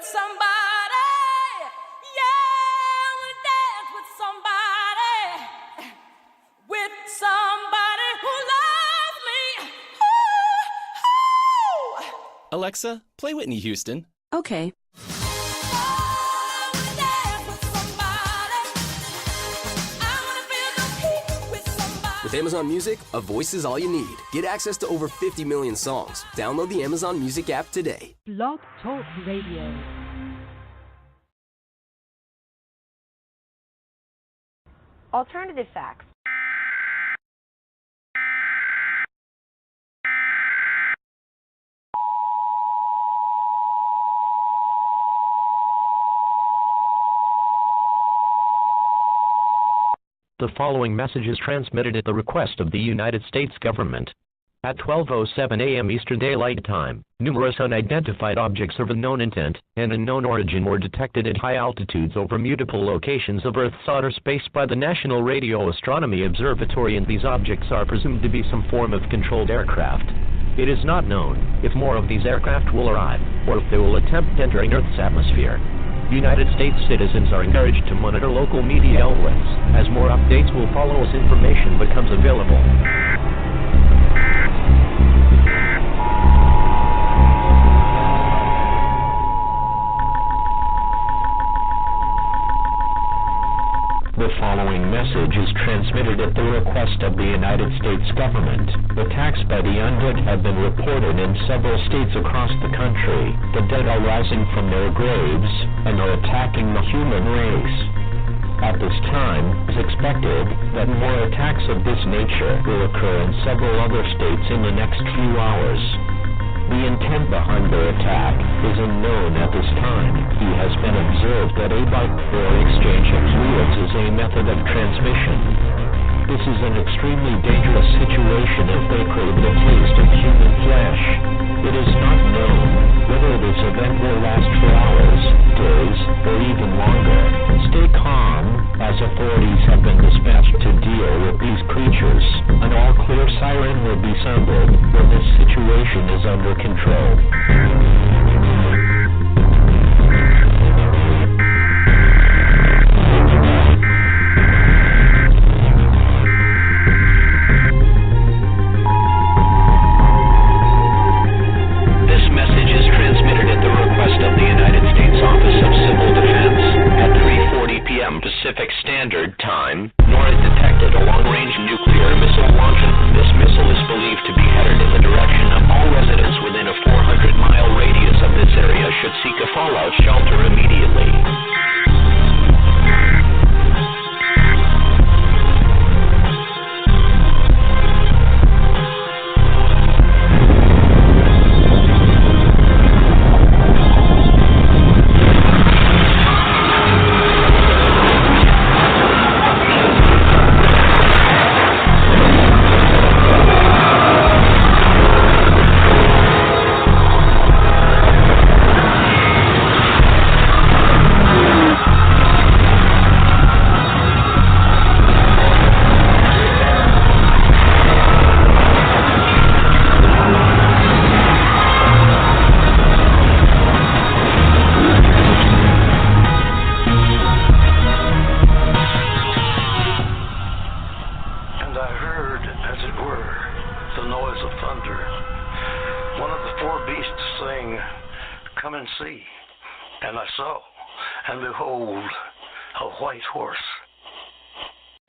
with somebody. Yeah, I wanna dance with somebody. With somebody who loves me. Ooh, ooh. Alexa, play Whitney Houston. Okay. With Amazon Music, a voice is all you need. Get access to over 50 million songs. Download the Amazon Music app today. Blog Talk Radio. Alternative facts. The following message is transmitted at the request of the United States government. At 12:07 a.m. Eastern Daylight Time, numerous unidentified objects of unknown intent and unknown origin were detected at high altitudes over multiple locations of Earth's outer space by the National Radio Astronomy Observatory, and these objects are presumed to be some form of controlled aircraft. It is not known if more of these aircraft will arrive, or if they will attempt entering Earth's atmosphere. United States citizens are encouraged to monitor local media outlets, as more updates will follow as information becomes available. The following message is transmitted at the request of the United States government. Attacks by the undead have been reported in several states across the country. The dead are rising from their graves and are attacking the human race. At this time, it is expected that more attacks of this nature will occur in several other states in the next few hours. The intent behind their attack is unknown at this time. He has been observed that a bike or exchange of fluids is a method of transmission. This is an extremely dangerous situation if they crave the taste of human flesh. It is not known whether this event will last for hours, days, or even longer. Stay calm, as authorities have been dispatched to deal with these creatures. An all-clear siren will be sounded when this situation is under control. Pacific Standard Time, nor is detected a long-range nuclear missile launcher. This missile is believed to be headed in the direction of all residents within a 400-mile radius of this area should seek a fallout shelter immediately.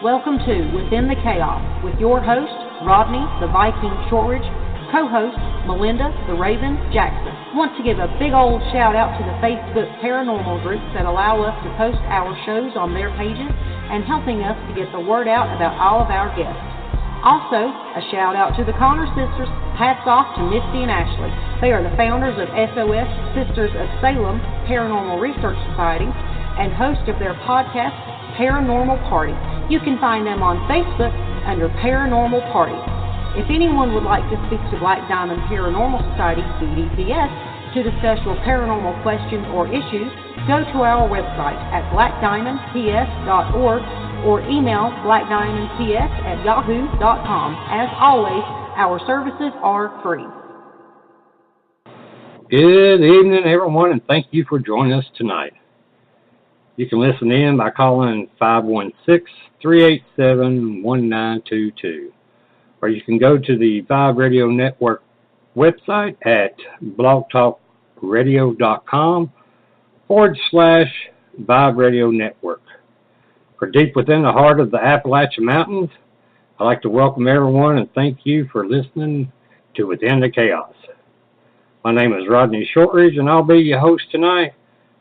Welcome to Within the Chaos with your host, Rodney the Viking Shortridge, co-host, Melinda the Raven Jackson. Want to give a big old shout out to the Facebook paranormal groups that allow us to post our shows on their pages and helping us to get the word out about all of our guests. Also, a shout out to the Connor sisters. Hats off to Misty and Ashley. They are the founders of SOS Sisters of Salem Paranormal Research Society and host of their podcast, Paranormal Party. You can find them on Facebook under Paranormal Party. If anyone would like to speak to Black Diamond Paranormal Society, BDPS, to discuss your paranormal questions or issues, go to our website at blackdiamondps.org or email blackdiamondps@yahoo.com. As always, our services are free. Good evening, everyone, and thank you for joining us tonight. You can listen in by calling 516-387-1922, or you can go to the Vibe Radio Network website at blogtalkradio.com/Vibe Radio Network. For deep within the heart of the Appalachian Mountains, I'd like to welcome everyone and thank you for listening to Within the Chaos. My name is Rodney Shortridge, and I'll be your host tonight,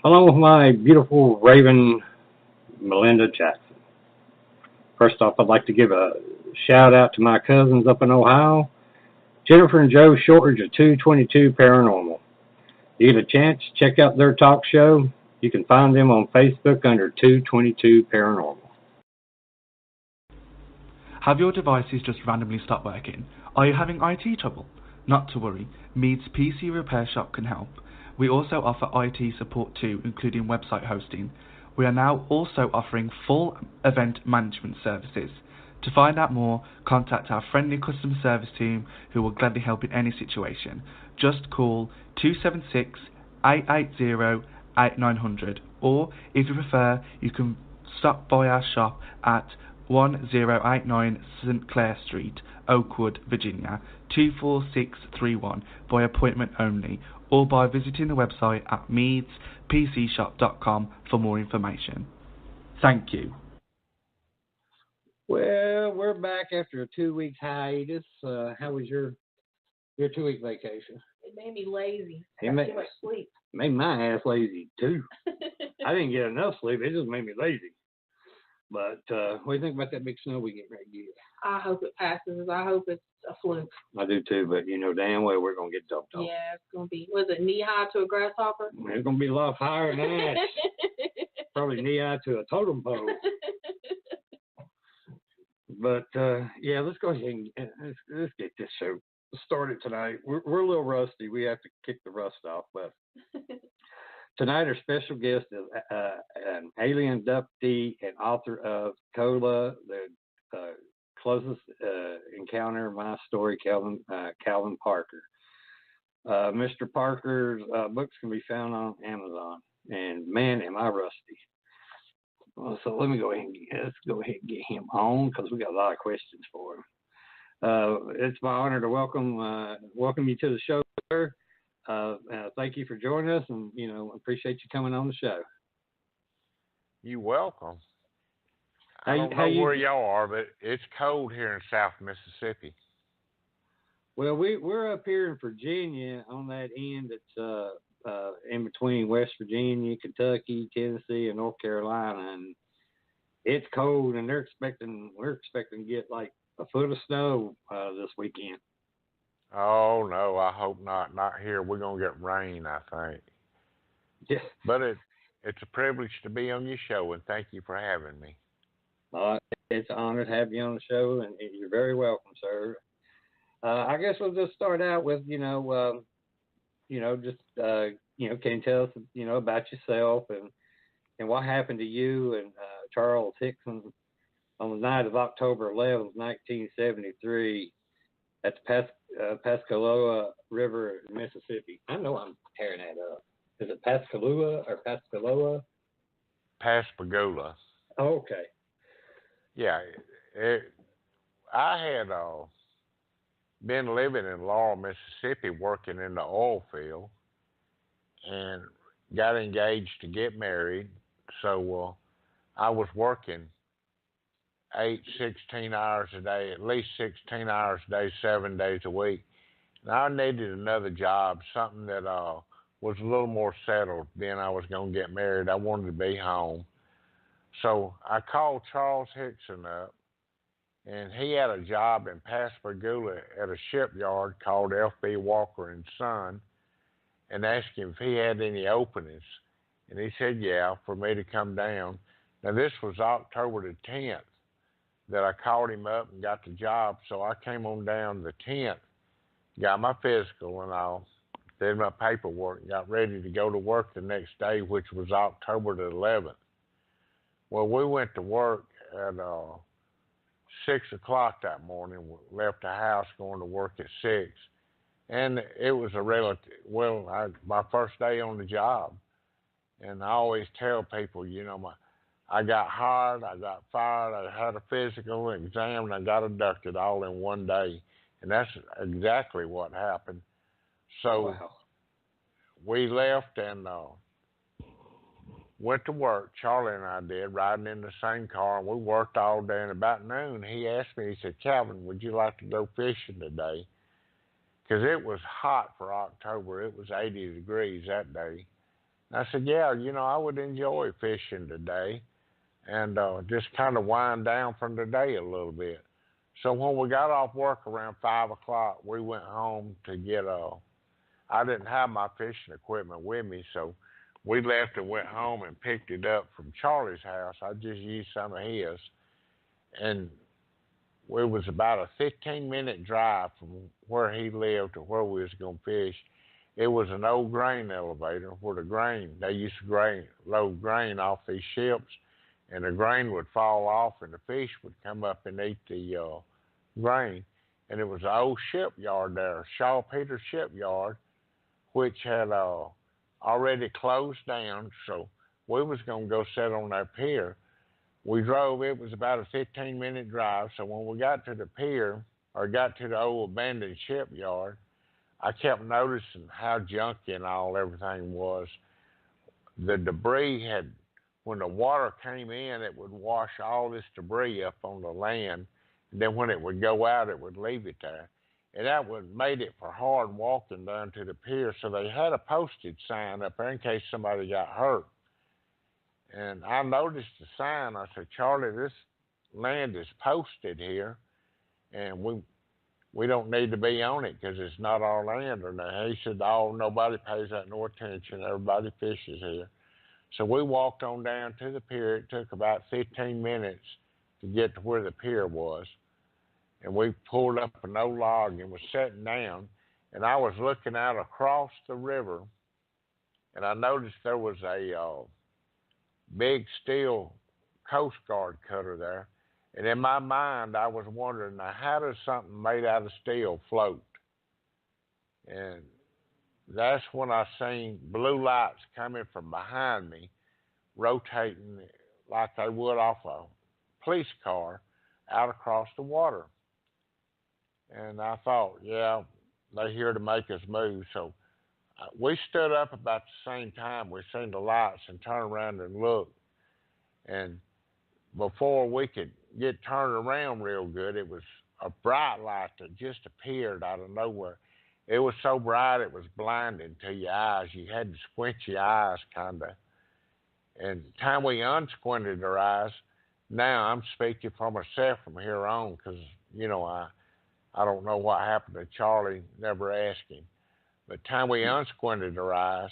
along with my beautiful raven, Melinda Jackson. First off, I'd like to give a shout-out to my cousins up in Ohio, Jennifer and Joe Shortridge of 222 Paranormal. If you get a chance, check out their talk show. You can find them on Facebook under 222 Paranormal. Have your devices just randomly stopped working? Are you having IT trouble? Not to worry, Mead's PC Repair Shop can help. We also offer IT support too, including website hosting. We are now also offering full event management services. To find out more, contact our friendly customer service team who will gladly help in any situation. Just call 276-880-8900, or if you prefer, you can stop by our shop at 1089 St. Clair Street, Oakwood, Virginia, 24631 by appointment only, or by visiting the website at meadspcshop.com for more information. Thank you. Well, we're back after a 2-week hiatus. How was your 2-week vacation? It made me lazy. It I made, too much sleep. made my ass lazy, too. I didn't get enough sleep. It just made me lazy. But what do you think about that big snow we get ready to get? I hope it passes. I hope it's a fluke. I do, too, but you know damn well we're going to get dumped on. Yeah, it's going to be, was it knee-high to a grasshopper? It's going to be a lot higher than that. Probably knee-high to a totem pole. But, yeah, let's go ahead and let's get this show started tonight. We're a little rusty. We have to kick the rust off. But tonight our special guest is an alien abductee and author of Cola, the closest encounter of my story, Calvin Parker. Mr. Parker's books can be found on Amazon. And, man, am I rusty. Well, so let's go ahead and get him on because we got a lot of questions for him. It's my honor to welcome you to the show, sir. Thank you for joining us, and appreciate you coming on the show. You're welcome. I don't know where y'all are, but it's cold here in South Mississippi. Well, we're up here in Virginia on that end that's in between West Virginia, Kentucky, Tennessee, and North Carolina, and it's cold, and we're expecting to get like a foot of snow this weekend. Oh no, I hope not. Not here. We're gonna get rain, I think. Yeah. But it's a privilege to be on your show, and thank you for having me. It's an honor to have you on the show, and you're very welcome, sir. I guess we'll just start out with, can you tell us, about yourself and what happened to you and Charles Hickson on the night of October 11th, 1973 at the Pascagoula River, Mississippi. I know I'm tearing that up. Is it Pascagoula or Pascagoula? Pascagoula. Oh, okay. Yeah, I had been living in Laurel, Mississippi, working in the oil field, and got engaged to get married. So I was working 16 hours a day, at least 16 hours a day, 7 days a week. And I needed another job, something that was a little more settled. Then I was going to get married. I wanted to be home. So I called Charles Hickson up, and he had a job in Pascagoula at a shipyard called F.B. Walker and Son, and asked him if he had any openings. And he said, yeah, for me to come down. Now, this was October the 10th that I called him up and got the job. So I came on down the 10th, got my physical and all, did my paperwork, and got ready to go to work the next day, which was October the 11th. Well, we went to work at 6 o'clock that morning. We left the house going to work at 6. And it was a relative, my first day on the job. And I always tell people, I got hired, I got fired, I had a physical exam, and I got inducted all in one day. And that's exactly what happened. So Wow. we left and went to work. Charlie and I did, riding in the same car. And we worked all day. And about noon, he asked me, he said, Calvin, would you like to go fishing today? Because it was hot for October. It was 80 degrees that day. And I said, yeah, I would enjoy fishing today and just kind of wind down from the day a little bit. So when we got off work around 5 o'clock, we went home to get I didn't have my fishing equipment with me, so we left and went home and picked it up from Charlie's house. I just used some of his. And it was about a 15-minute drive from where he lived to where we was going to fish. It was an old grain elevator where they used to load grain off these ships, and the grain would fall off and the fish would come up and eat the grain. And it was an old shipyard there, Shaw Peters Shipyard, which had already closed down, so we was going to go sit on that pier. We drove, it was about a 15-minute drive, so when we got to the pier, or got to the old abandoned shipyard, I kept noticing how junky and everything was. The debris when the water came in, it would wash all this debris up on the land, and then when it would go out, it would leave it there. And that made it for hard walking down to the pier, so they had a postage sign up there in case somebody got hurt. And I noticed the sign. I said, Charlie, this land is posted here, and we don't need to be on it because it's not our land or nothing. He said, nobody pays that no attention. Everybody fishes here. So we walked on down to the pier. It took about 15 minutes to get to where the pier was. And we pulled up an old log and was sitting down. And I was looking out across the river, and I noticed there was a big steel Coast Guard cutter there. And in my mind, I was wondering, now, how does something made out of steel float? And that's when I seen blue lights coming from behind me, rotating like they would off a police car out across the water. And I thought, yeah, they're here to make us move. So we stood up about the same time. We seen the lights and turned around and looked. And before we could get turned around real good, it was a bright light that just appeared out of nowhere. It was so bright it was blinding to your eyes. You had to squint your eyes kind of. And the time we unsquinted our eyes, now I'm speaking for myself from here on because, I don't know what happened to Charlie, never asked him. But the time we unsquinted our eyes,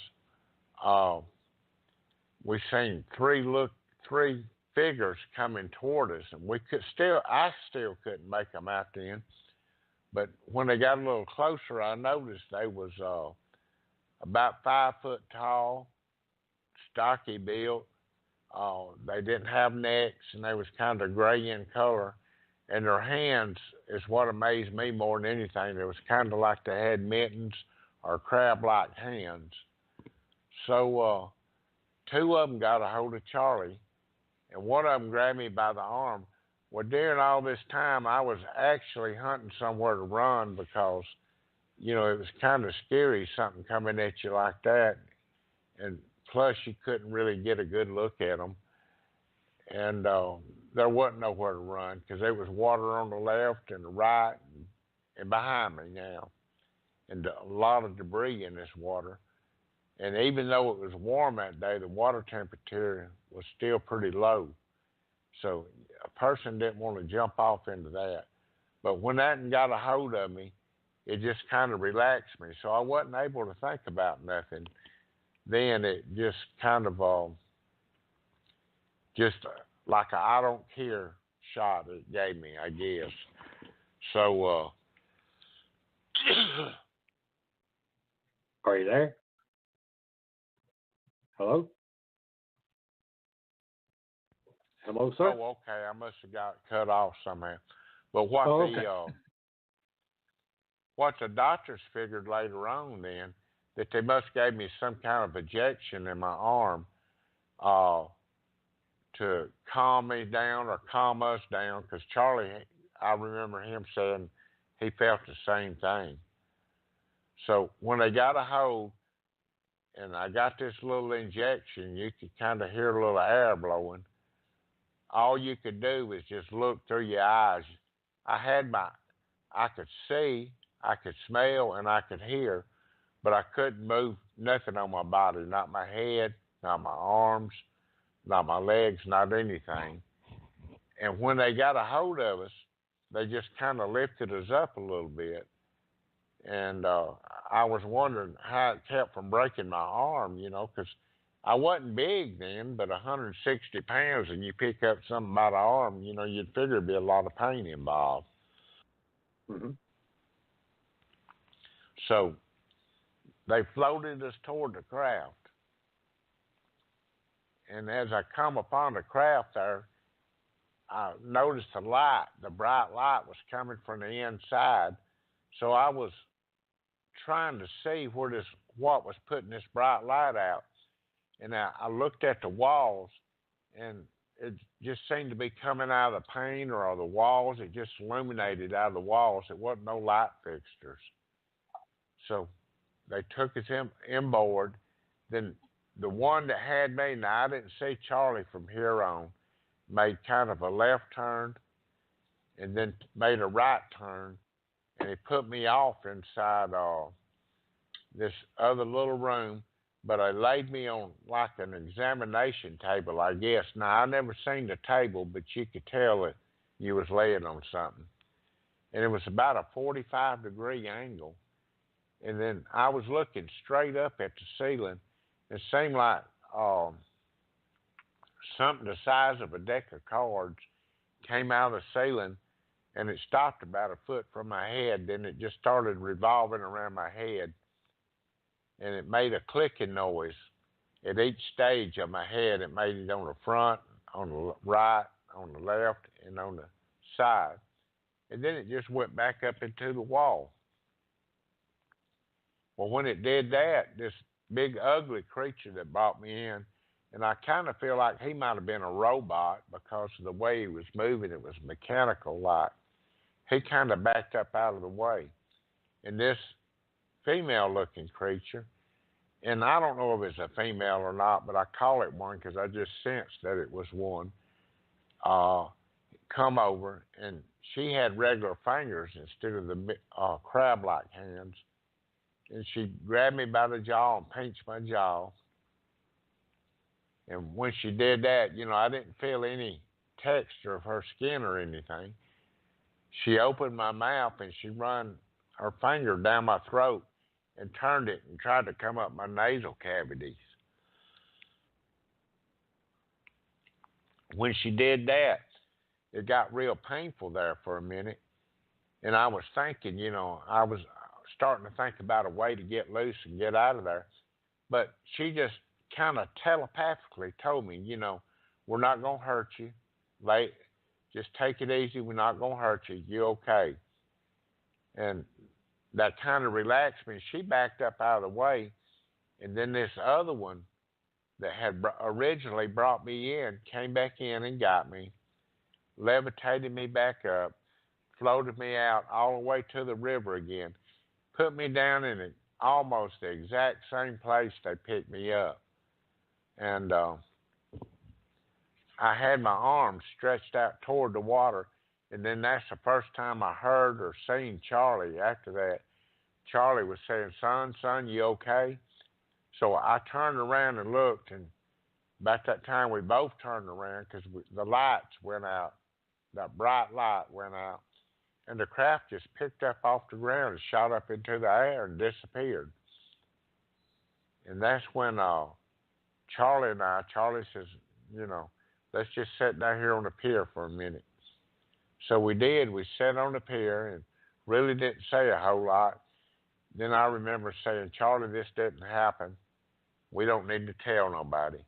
we seen three figures coming toward us, and I still couldn't make them out then. But when they got a little closer, I noticed they was about 5 foot tall, stocky built. They didn't have necks, and they was kind of gray in color. And their hands is what amazed me more than anything. It was kind of like they had mittens or crab-like hands. So 2 of them got a hold of Charlie, and one of them grabbed me by the arm. Well, during all this time, I was actually hunting somewhere to run because, it was kind of scary, something coming at you like that. And plus, you couldn't really get a good look at them. And there wasn't nowhere to run because there was water on the left and the right and behind me now. And a lot of debris in this water. And even though it was warm that day, the water temperature was still pretty low. So a person didn't want to jump off into that. But when that got a hold of me, it just kind of relaxed me. So I wasn't able to think about nothing. Then it just kind of like a I don't care shot it gave me, I guess. So are you there? Hello? Hello, sir? Oh, okay. I must have got cut off somehow. But what what the doctors figured later on then, that they must gave me some kind of injection in my arm to calm me down or calm us down, because Charlie, I remember him saying he felt the same thing. So when they got a hold and I got this little injection, you could kind of hear a little air blowing. All you could do was just look through your eyes. I could see, I could smell, and I could hear, but I couldn't move nothing on my body, not my head, not my arms, not my legs, not anything. And when they got a hold of us, they just kind of lifted us up a little bit. And I was wondering how it kept from breaking my arm, because I wasn't big then, but 160 pounds, and you pick up something about an arm, you'd figure there'd be a lot of pain involved. Mm-hmm. So they floated us toward the craft. And as I come upon the craft there, I noticed the bright light was coming from the inside. So I was trying to see what was putting this bright light out. And I looked at the walls, and it just seemed to be coming out of the paint or the walls. It just illuminated out of the walls. It wasn't no light fixtures. So they took us inboard. Then the one that had me, now I didn't see Charlie from here on, made kind of a left turn and then made a right turn, and he put me off inside this other little room, but I laid me on like an examination table, I guess. Now, I never seen the table, but you could tell that you was laying on something. And it was about a 45-degree angle. And then I was looking straight up at the ceiling. It seemed like something the size of a deck of cards came out of the ceiling, and it stopped about a foot from my head. Then it just started revolving around my head, and it made a clicking noise at each stage of my head. It made it on the front, on the right, on the left, and on the side. And then it just went back up into the wall. Well, when it did that, this big ugly creature that brought me in, and I kind of feel like he might have been a robot because of the way he was moving. It was mechanical like. He kind of backed up out of the way. And this female-looking creature, and I don't know if it's a female or not, but I call it one because I just sensed that it was one, come over, and she had regular fingers instead of the crab-like hands. And she grabbed me by the jaw and pinched my jaw. And when she did that, I didn't feel any texture of her skin or anything. She opened my mouth and she run her finger down my throat and turned it and tried to come up my nasal cavities. When she did that, it got real painful there for a minute. And I was thinking, I was starting to think about a way to get loose and get out of there. But she just kind of telepathically told me, we're not going to hurt you. Just take it easy. We're not going to hurt you. You're okay. And that kind of relaxed me. She backed up out of the way. And then this other one that had originally brought me in came back in and got me, levitated me back up, floated me out all the way to the river again, put me down in almost the exact same place they picked me up. And I had my arms stretched out toward the water, and then that's the first time I heard or seen Charlie. After that, Charlie was saying, son, you okay? So I turned around and looked, and about that time we both turned around because the lights went out. That bright light went out, and the craft just picked up off the ground and shot up into the air and disappeared. And that's when Charlie says, let's just sit down here on the pier for a minute. So we did. We sat on the pier and really didn't say a whole lot. Then I remember saying, Charlie, this didn't happen. We don't need to tell nobody.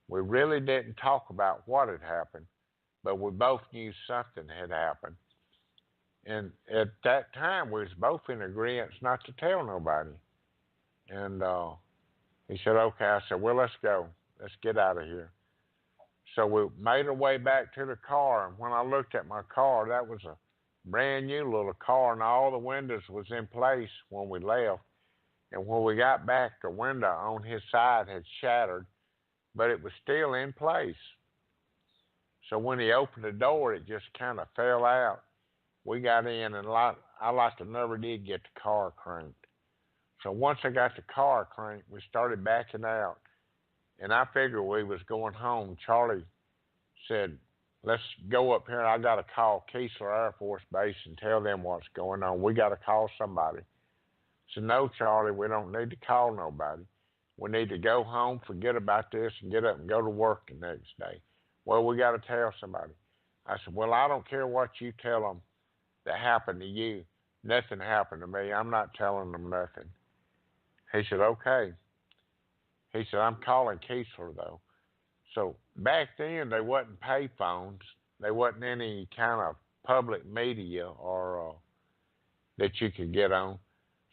We really didn't talk about what had happened, but we both knew something had happened. And at that time, we was both in agreement not to tell nobody. And he said, okay. I said, well, let's go. Let's get out of here. So we made our way back to the car. And when I looked at my car, that was a brand new little car, and all the windows was in place when we left. And when we got back, the window on his side had shattered, but it was still in place. So when he opened the door, it just kind of fell out. We got in, and I like to never did get the car cranked. So once I got the car cranked, we started backing out. And I figured we was going home. Charlie said, let's go up here. I got to call Keesler Air Force Base and tell them what's going on. We got to call somebody. I said, no, Charlie, we don't need to call nobody. We need to go home, forget about this, and get up and go to work the next day. Well, we got to tell somebody. I said, well, I don't care what you tell them that happened to you. Nothing happened to me. I'm not telling them nothing. He said, okay. He said, I'm calling Keesler, though. So back then, there wasn't pay phones. There wasn't any kind of public media or that you could get on.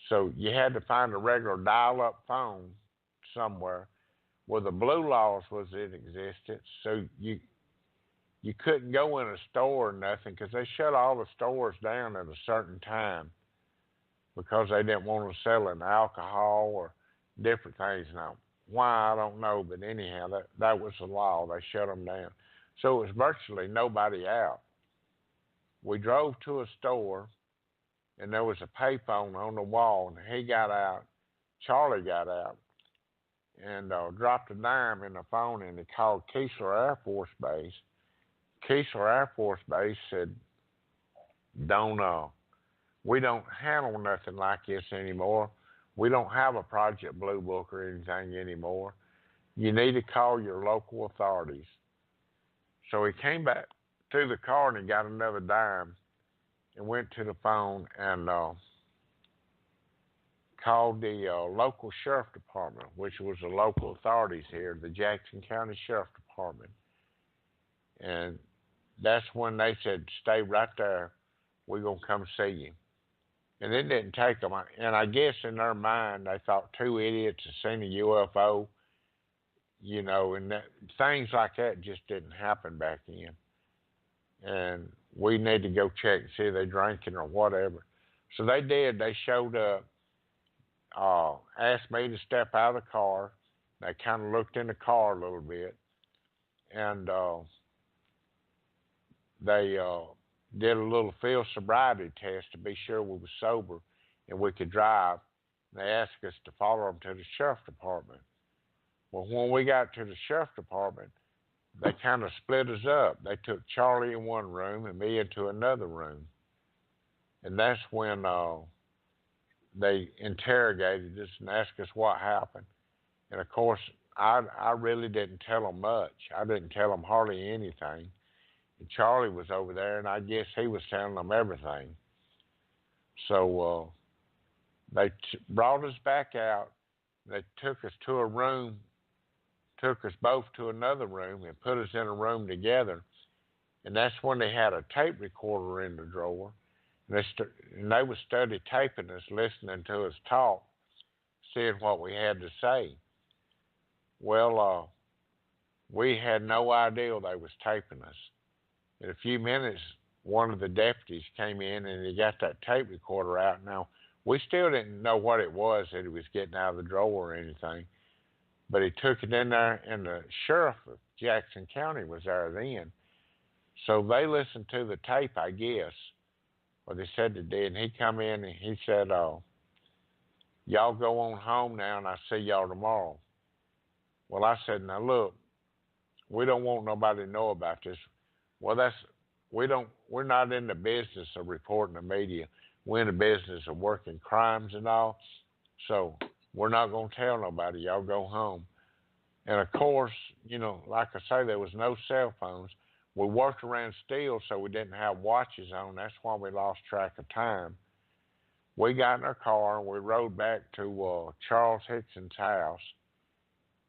So you had to find a regular dial-up phone somewhere. Well, the Blue Laws was in existence, so you couldn't go in a store or nothing because they shut all the stores down at a certain time because they didn't want to sell in alcohol or different things. Now, why, I don't know, but anyhow, that was the law. They shut them down. So it was virtually nobody out. We drove to a store, and there was a payphone on the wall, and he got out. Charlie got out and dropped a dime in the phone, and he called Keesler Air Force Base. Keesler Air Force Base said, we don't handle nothing like this anymore. We don't have a Project Blue Book or anything anymore. You need to call your local authorities. So he came back to the car and he got another dime and went to the phone and called the local sheriff department, which was the local authorities here, the Jackson County Sheriff Department. And that's when they said, stay right there. We're going to come see you. And it didn't take them. And I guess in their mind, they thought two idiots had seen a UFO, you know, and things like that just didn't happen back then. And we need to go check and see if they're drinking or whatever. So they did. They showed up, asked me to step out of the car. They kind of looked in the car a little bit. And they did a little field sobriety test to be sure we were sober and we could drive. They asked us to follow them to the sheriff's department. Well, when we got to the sheriff's department, they kind of split us up. They took Charlie in one room and me into another room. And that's when they interrogated us and asked us what happened. And, of course, I really didn't tell them much. I didn't tell them hardly anything. And Charlie was over there, and I guess he was telling them everything. So they brought us back out. They took us to a room, took us both to another room, and put us in a room together. And that's when they had a tape recorder in the drawer. And they would study taping us, listening to us talk, seeing what we had to say. Well, we had no idea they was taping us. In a few minutes, one of the deputies came in and he got that tape recorder out. Now, we still didn't know what it was that he was getting out of the drawer or anything, but he took it in there, and the sheriff of Jackson County was there then. So they listened to the tape, I guess, or they said they did, and he come in and he said, y'all go on home now, and I'll see y'all tomorrow. Well, I said, now look, we don't want nobody to know about this. Well, we're not in the business of reporting the media. We're in the business of working crimes and all. So we're not going to tell nobody. Y'all go home. And of course, you know, like I say, there was no cell phones. We worked around steel, so we didn't have watches on. That's why we lost track of time. We got in our car and we rode back to Charles Hickson's house.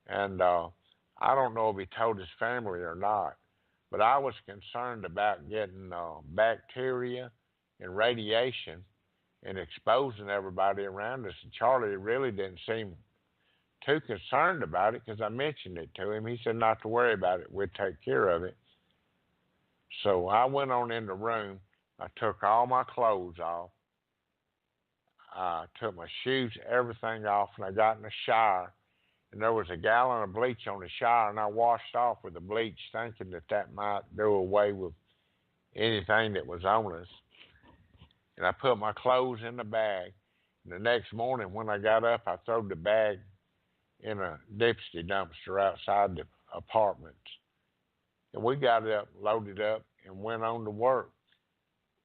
And I don't know if he told his family or not, but I was concerned about getting bacteria and radiation and exposing everybody around us. And Charlie really didn't seem too concerned about it because I mentioned it to him. He said not to worry about it. We'd take care of it. So I went on in the room. I took all my clothes off. I took my shoes, everything off, and I got in the shower. And there was a gallon of bleach on the shower, and I washed off with the bleach, thinking that that might do away with anything that was on us. And I put my clothes in the bag. And the next morning when I got up, I threw the bag in a Dipsy dumpster outside the apartments. And we got up, loaded up, and went on to work.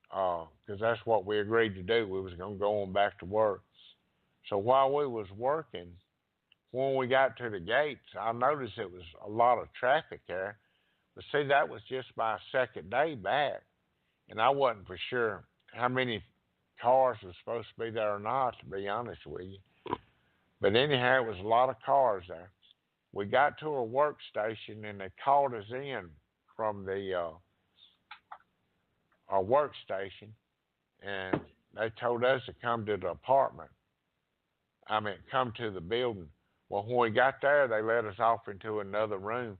Because that's what we agreed to do. We was going to go on back to work. So while we was working, when we got to the gates, I noticed it was a lot of traffic there. But see, that was just my second day back. And I wasn't for sure how many cars were supposed to be there or not, to be honest with you. But anyhow, it was a lot of cars there. We got to a workstation, and they called us in from the our workstation, and they told us to come to the apartment. Come to the building. Well, when we got there, they let us off into another room.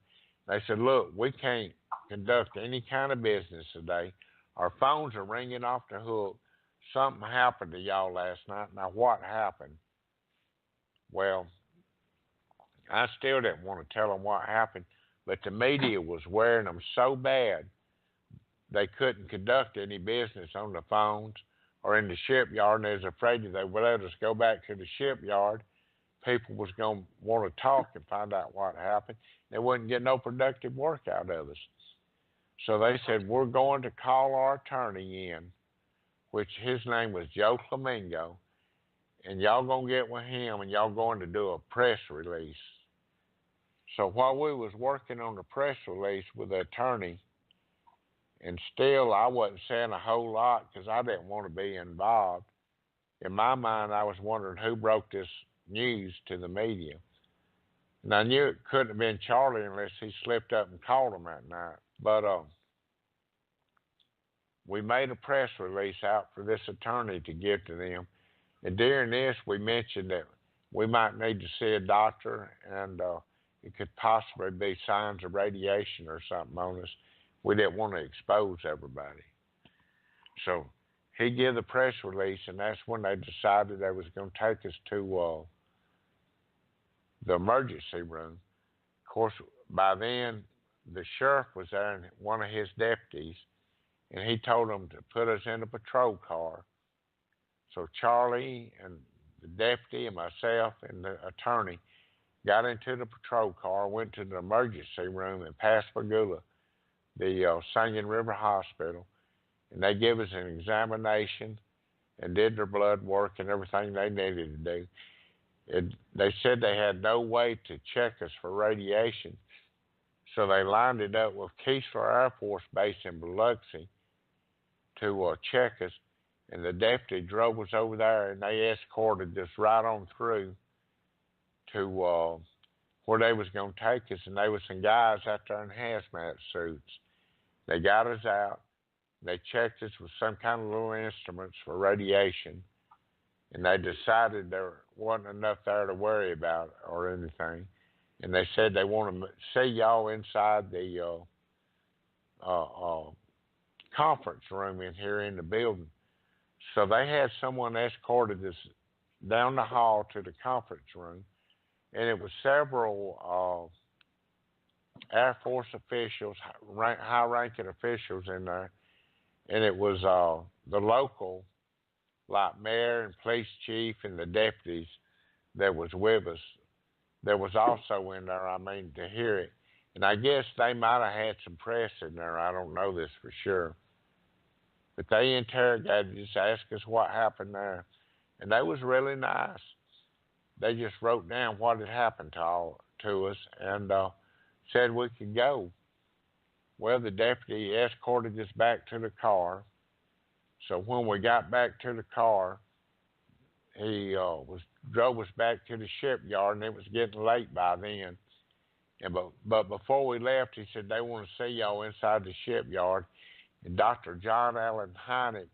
They said, look, we can't conduct any kind of business today. Our phones are ringing off the hook. Something happened to y'all last night. Now, what happened? Well, I still didn't want to tell them what happened, but the media was wearing them so bad they couldn't conduct any business on the phones or in the shipyard, and they was afraid that they would let us go back to the shipyard. People was going to want to talk and find out what happened. They wouldn't get no productive work out of us. So they said, we're going to call our attorney in, which his name was Joe Flamingo, and y'all going to get with him, and y'all going to do a press release. So while we was working on the press release with the attorney, and still I wasn't saying a whole lot because I didn't want to be involved. In my mind, I was wondering who broke this news to the media. And I knew it couldn't have been Charlie unless he slipped up and called them that night. But we made a press release out for this attorney to give to them. And during this, we mentioned that we might need to see a doctor, and it could possibly be signs of radiation or something on us. We didn't want to expose everybody. So he gave the press release, and that's when they decided they was going to take us to the emergency room. Of course, by then, the sheriff was there and one of his deputies, and he told them to put us in a patrol car. So Charlie and the deputy and myself and the attorney got into the patrol car, went to the emergency room in Pascagoula, the Singing River Hospital, and they gave us an examination and did their blood work and everything they needed to do. They said they had no way to check us for radiation, so they lined it up with Keesler Air Force Base in Biloxi to check us, and the deputy drove us over there, and they escorted us right on through to where they was going to take us, and there was some guys out there in hazmat suits. They got us out. They checked us with some kind of little instruments for radiation, and they decided there wasn't enough there to worry about or anything. And they said they want to see y'all inside the conference room in here in the building. So they had someone escorted us down the hall to the conference room, and it was several Air Force officials, high-ranking officials in there, and it was the local, like mayor and police chief and the deputies that was with us. That was also in there, to hear it. And I guess they might have had some press in there. I don't know this for sure. But they interrogated us, asked us what happened there. And they was really nice. They just wrote down what had happened to us and said we could go. Well, the deputy escorted us back to the car. So when we got back to the car, he drove us back to the shipyard, and it was getting late by then. But before we left, he said they want to see y'all inside the shipyard. And Dr. John Allen Hynek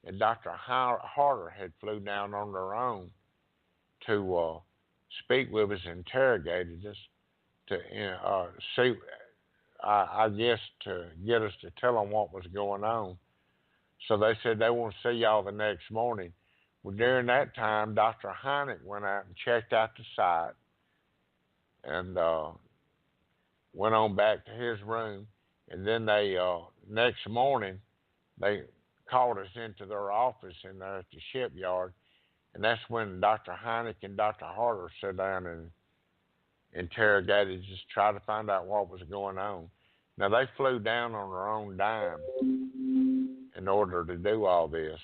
and Dr. Harder had flew down on their own to speak with us, interrogated us, to see, I guess, to get us to tell them what was going on. So they said they want to see y'all the next morning. Well, during that time, Dr. Hynek went out and checked out the site and went on back to his room. And then they, next morning, they called us into their office in there at the shipyard. And that's when Dr. Hynek and Dr. Harder sat down and interrogated, just try to find out what was going on. Now, they flew down on their own dime in order to do all this.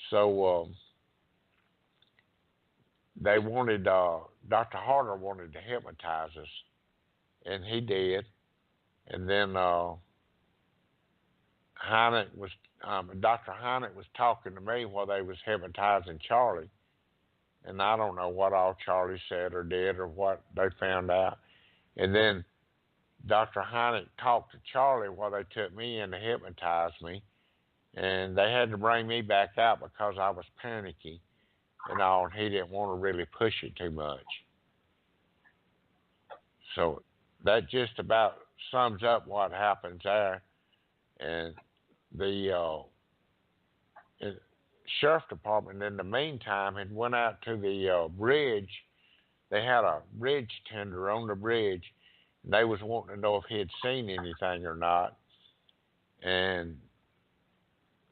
So they wanted, Dr. Harder wanted to hypnotize us, and he did. And then Dr. Hynek was talking to me while they was hypnotizing Charlie. And I don't know what all Charlie said or did or what they found out. And then Dr. Hynek talked to Charlie while they took me in to hypnotize me. And they had to bring me back out because I was panicky and all, and he didn't want to really push it too much. So that just about sums up what happens there. And the sheriff department in the meantime had went out to the bridge. They had a bridge tender on the bridge, and they was wanting to know if he had seen anything or not. And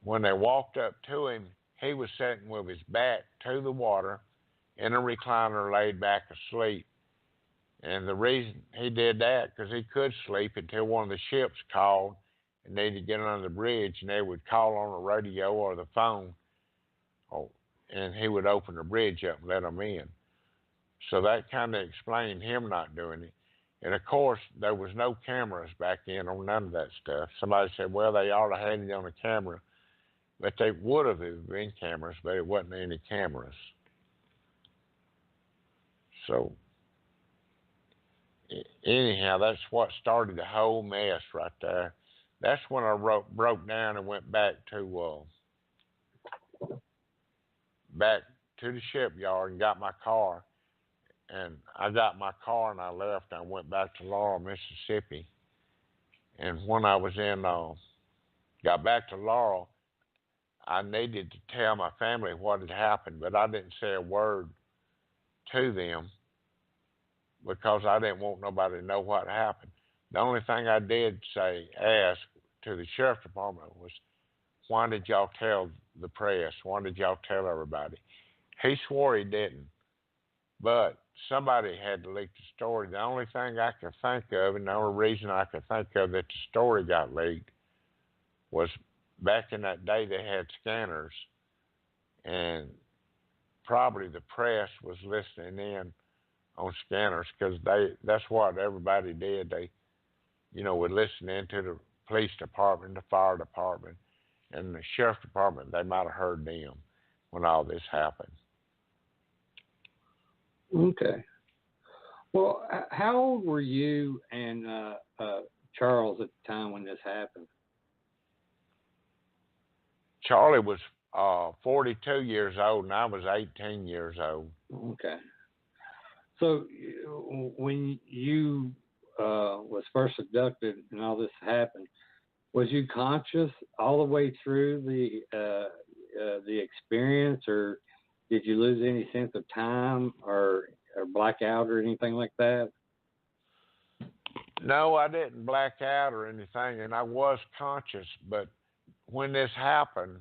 when they walked up to him, he was sitting with his back to the water in a recliner, laid back asleep. And the reason he did that, because he could sleep until one of the ships called and needed to get under the bridge, and they would call on the radio or the phone, and he would open the bridge up and let them in. So that kind of explained him not doing it. And, of course, there was no cameras back then on none of that stuff. Somebody said, well, they ought to have it on the camera. But they would have been cameras, but it wasn't any cameras. So, anyhow, that's what started the whole mess right there. That's when I broke down and went back to the shipyard and got my car. And I got my car and I left and I went back to Laurel, Mississippi. And when I was got back to Laurel, I needed to tell my family what had happened, but I didn't say a word to them because I didn't want nobody to know what happened. The only thing I did ask to the sheriff department was, why did y'all tell the press? Why did y'all tell everybody? He swore he didn't, but somebody had to leak the story. The only thing I could think of, and the only reason I could think of that the story got leaked, was back in that day they had scanners, and probably the press was listening in on scanners because that's what everybody did. They, would listen in to the police department, the fire department, and the sheriff department. They might have heard them when all this happened. Okay. Well, how old were you and Charles at the time when this happened? Charlie was 42 years old, and I was 18 years old. Okay. So when you was first abducted and all this happened, was you conscious all the way through the experience, or did you lose any sense of time or black out or anything like that? No, I didn't black out or anything, and I was conscious, but when this happened,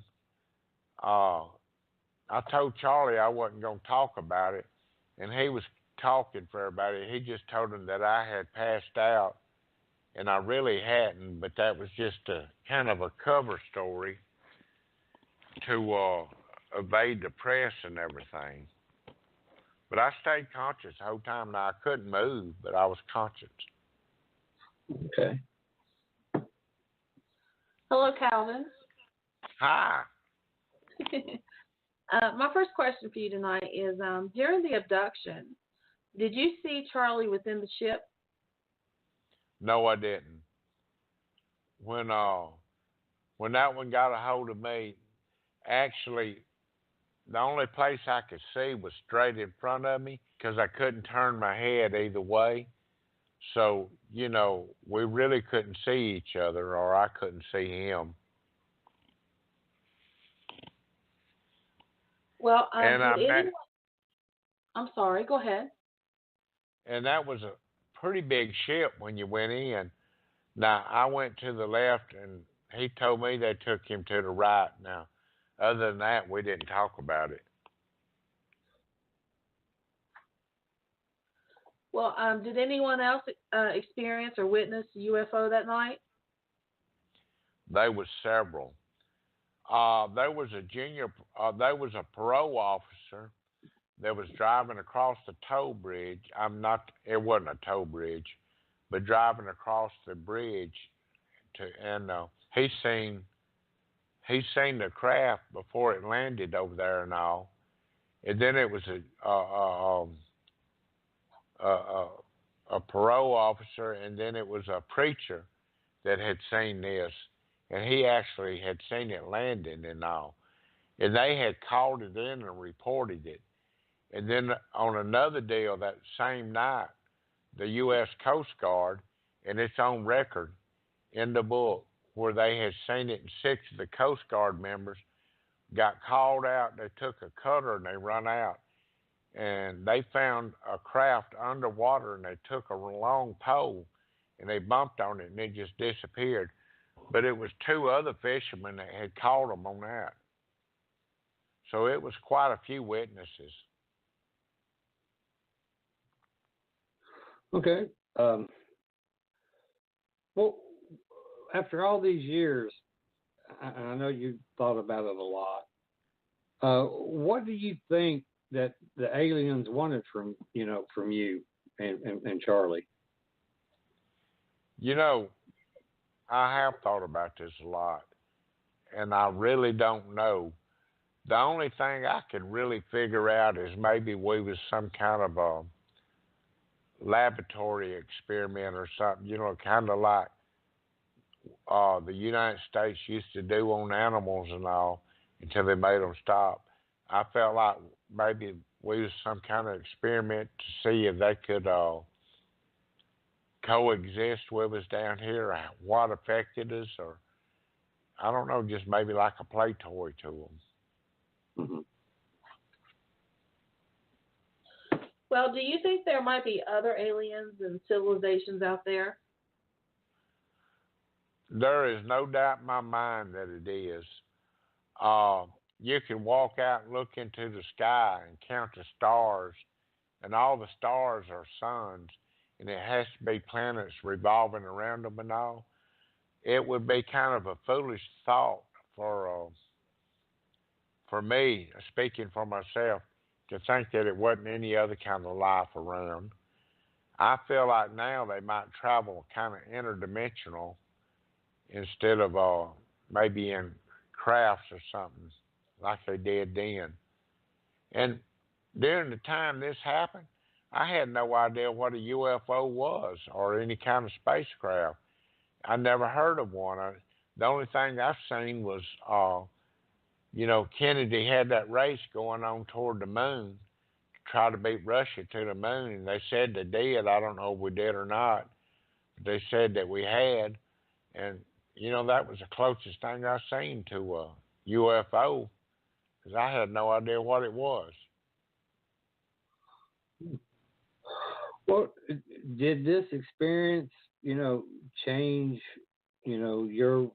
I told Charlie I wasn't going to talk about it, and he was talking for everybody. He just told them that I had passed out, and I really hadn't, but that was just a kind of a cover story to evade the press and everything. But I stayed conscious the whole time. Now, I couldn't move, but I was conscious. Okay. Hello, Calvin. Hi. My first question for you tonight is, during the abduction, did you see Charlie within the ship? No, I didn't. When that one got a hold of me, actually, the only place I could see was straight in front of me because I couldn't turn my head either way. So, you know, we really couldn't see each other, or I couldn't see him. Well, And did anyone... I'm sorry, go ahead. And that was a pretty big ship when you went in. Now, I went to the left, and he told me they took him to the right. Now, other than that, we didn't talk about it. Well, did anyone else experience or witness a UFO that night? There was several. There was a parole officer that was driving across the toll bridge. It wasn't a toll bridge, but driving across the bridge and he seen the craft before it landed over there and all. And then it was a parole officer, and then it was a preacher that had seen this, and he actually had seen it landing and all. And they had called it in and reported it. And then on another deal that same night, the U.S. Coast Guard, and it's on record in the book, where they had seen it, and 6 of the Coast Guard members got called out. They took a cutter and they run out. And they found a craft underwater, and they took a long pole and they bumped on it, and it just disappeared. But it was 2 other fishermen that had caught them on that. So it was quite a few witnesses. Okay. Well, after all these years, I know you thought about it a lot. What do you think that the aliens wanted from you and Charlie? You know, I have thought about this a lot, and I really don't know. The only thing I could really figure out is maybe we was some kind of a laboratory experiment or something, kind of like the United States used to do on animals and all until they made them stop. I felt like maybe we was some kind of experiment to see if they could coexist with us down here, or what affected us, or I don't know, just maybe like a play toy to them. Mm-hmm. Well, do you think there might be other aliens and civilizations out there? There is no doubt in my mind that it is. You can walk out and look into the sky and count the stars, and all the stars are suns, and it has to be planets revolving around them and all. It would be kind of a foolish thought for me, speaking for myself, to think that it wasn't any other kind of life around. I feel like now they might travel kind of interdimensional instead of maybe in crafts or something like they did then. And during the time this happened, I had no idea what a UFO was or any kind of spacecraft. I never heard of one. The only thing I've seen was Kennedy had that race going on toward the moon to try to beat Russia to the moon, and they said they did. I don't know if we did or not, but they said that we had, and that was the closest thing I've seen to a UFO, because I had no idea what it was. Well, did this experience, change, your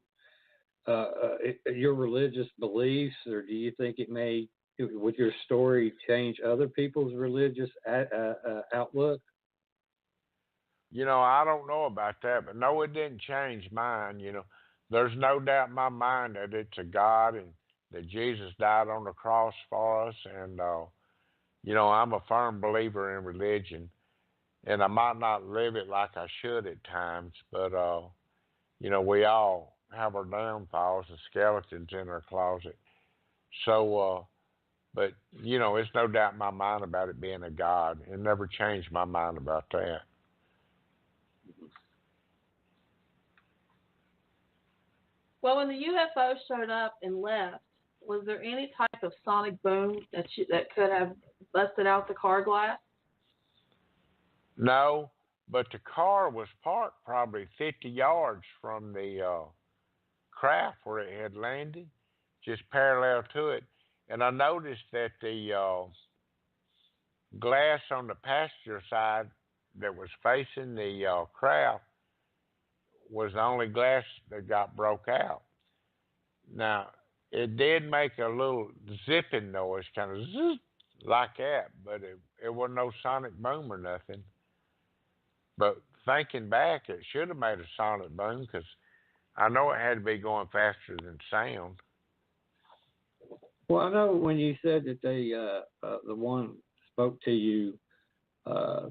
religious beliefs, or do you think it may, with your story, change other people's religious outlook? I don't know about that, but no, it didn't change mine. There's no doubt in my mind that it's a God and that Jesus died on the cross for us. And, I'm a firm believer in religion, and I might not live it like I should at times, but, we all have our downfalls and skeletons in our closet. So, but, it's no doubt in my mind about it being a God. It never changed my mind about that. Well, when the UFO showed up and left, was there any type of sonic boom that could have busted out the car glass? No, but the car was parked probably 50 yards from the craft where it had landed, just parallel to it. And I noticed that the glass on the passenger side that was facing the craft was the only glass that got broke out. Now, it did make a little zipping noise, kind of zzz, like that, but it wasn't no sonic boom or nothing. But thinking back, it should have made a sonic boom because I know it had to be going faster than sound. Well, I know when you said that they, the one spoke to you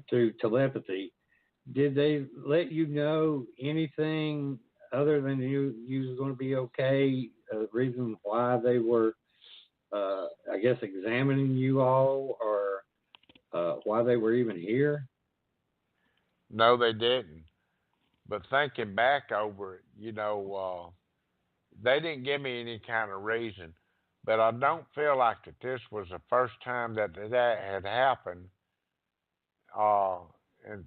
through telepathy, did they let you know anything other than you was going to be okay? Reason why they were, I guess, examining you all, or why they were even here? No, they didn't. But thinking back over it, they didn't give me any kind of reason. But I don't feel like that this was the first time that had happened. And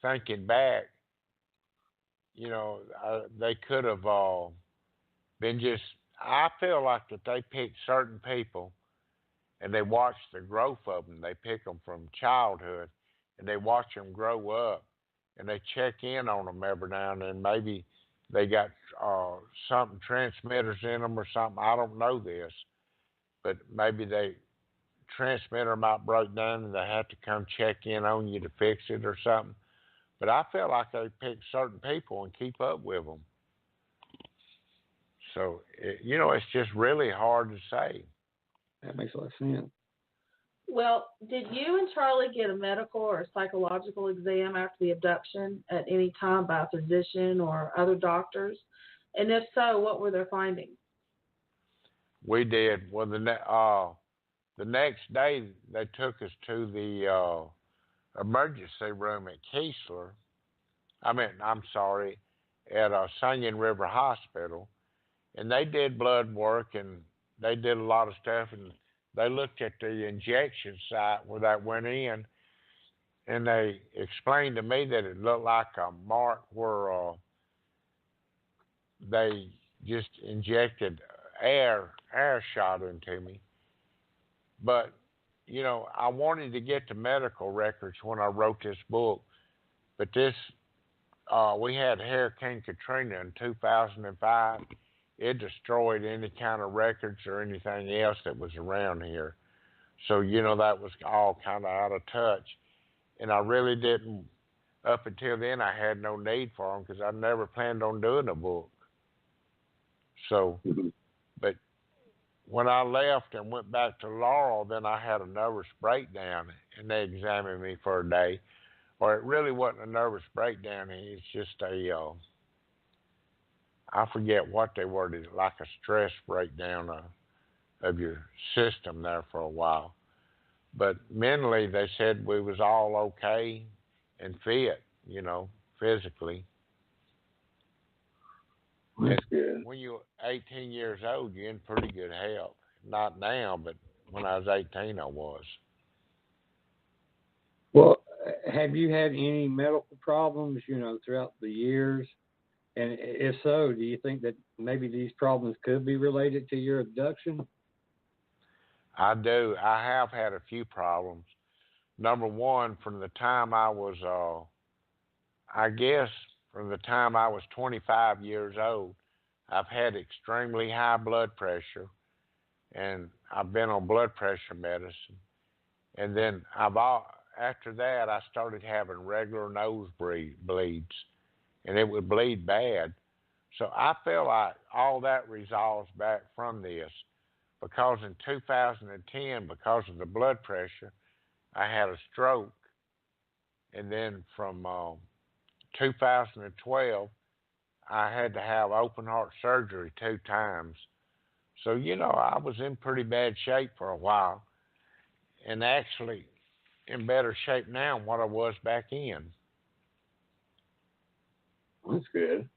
thinking back, they could have been just, I feel like that they picked certain people and they watched the growth of them. They pick them from childhood and they watch them grow up and they check in on them every now and then. Maybe they got something, transmitters in them or something. I don't know this. But maybe the transmitter might break down and they have to come check in on you to fix it or something. But I feel like they pick certain people and keep up with them. So, it's just really hard to say. That makes a lot of sense. Well, did you and Charlie get a medical or psychological exam after the abduction at any time by a physician or other doctors? And if so, what were their findings? We did. Well, the next day they took us to the emergency room at Keesler. At Singing River Hospital, and they did blood work and they did a lot of stuff, and they looked at the injection site where that went in, and they explained to me that it looked like a mark where they just injected air shot into me. But, I wanted to get the medical records when I wrote this book. But we had Hurricane Katrina in 2005. It destroyed any kind of records or anything else that was around here. So, that was all kind of out of touch. And I really didn't, up until then, I had no need for them because I never planned on doing a book. So, but when I left and went back to Laurel, then I had a nervous breakdown, and they examined me for a day. Or it really wasn't a nervous breakdown. It's just I forget what they were, like a stress breakdown of your system there for a while. But mentally, they said we was all okay and fit, physically. That's good. When you're 18 years old, you're in pretty good health. Not now, but when I was 18, I was. Well, have you had any medical problems, throughout the years? And if so, do you think that maybe these problems could be related to your abduction? I do. I have had a few problems. Number one, from the time I was, from the time I was 25 years old, I've had extremely high blood pressure, and I've been on blood pressure medicine. And then after that, I started having regular nosebleeds, and it would bleed bad. So I feel like all that resolves back from this, because in 2010, because of the blood pressure, I had a stroke. And then from 2012, I had to have open heart surgery 2 times. So, I was in pretty bad shape for a while, and actually in better shape now than what I was back in. That's good.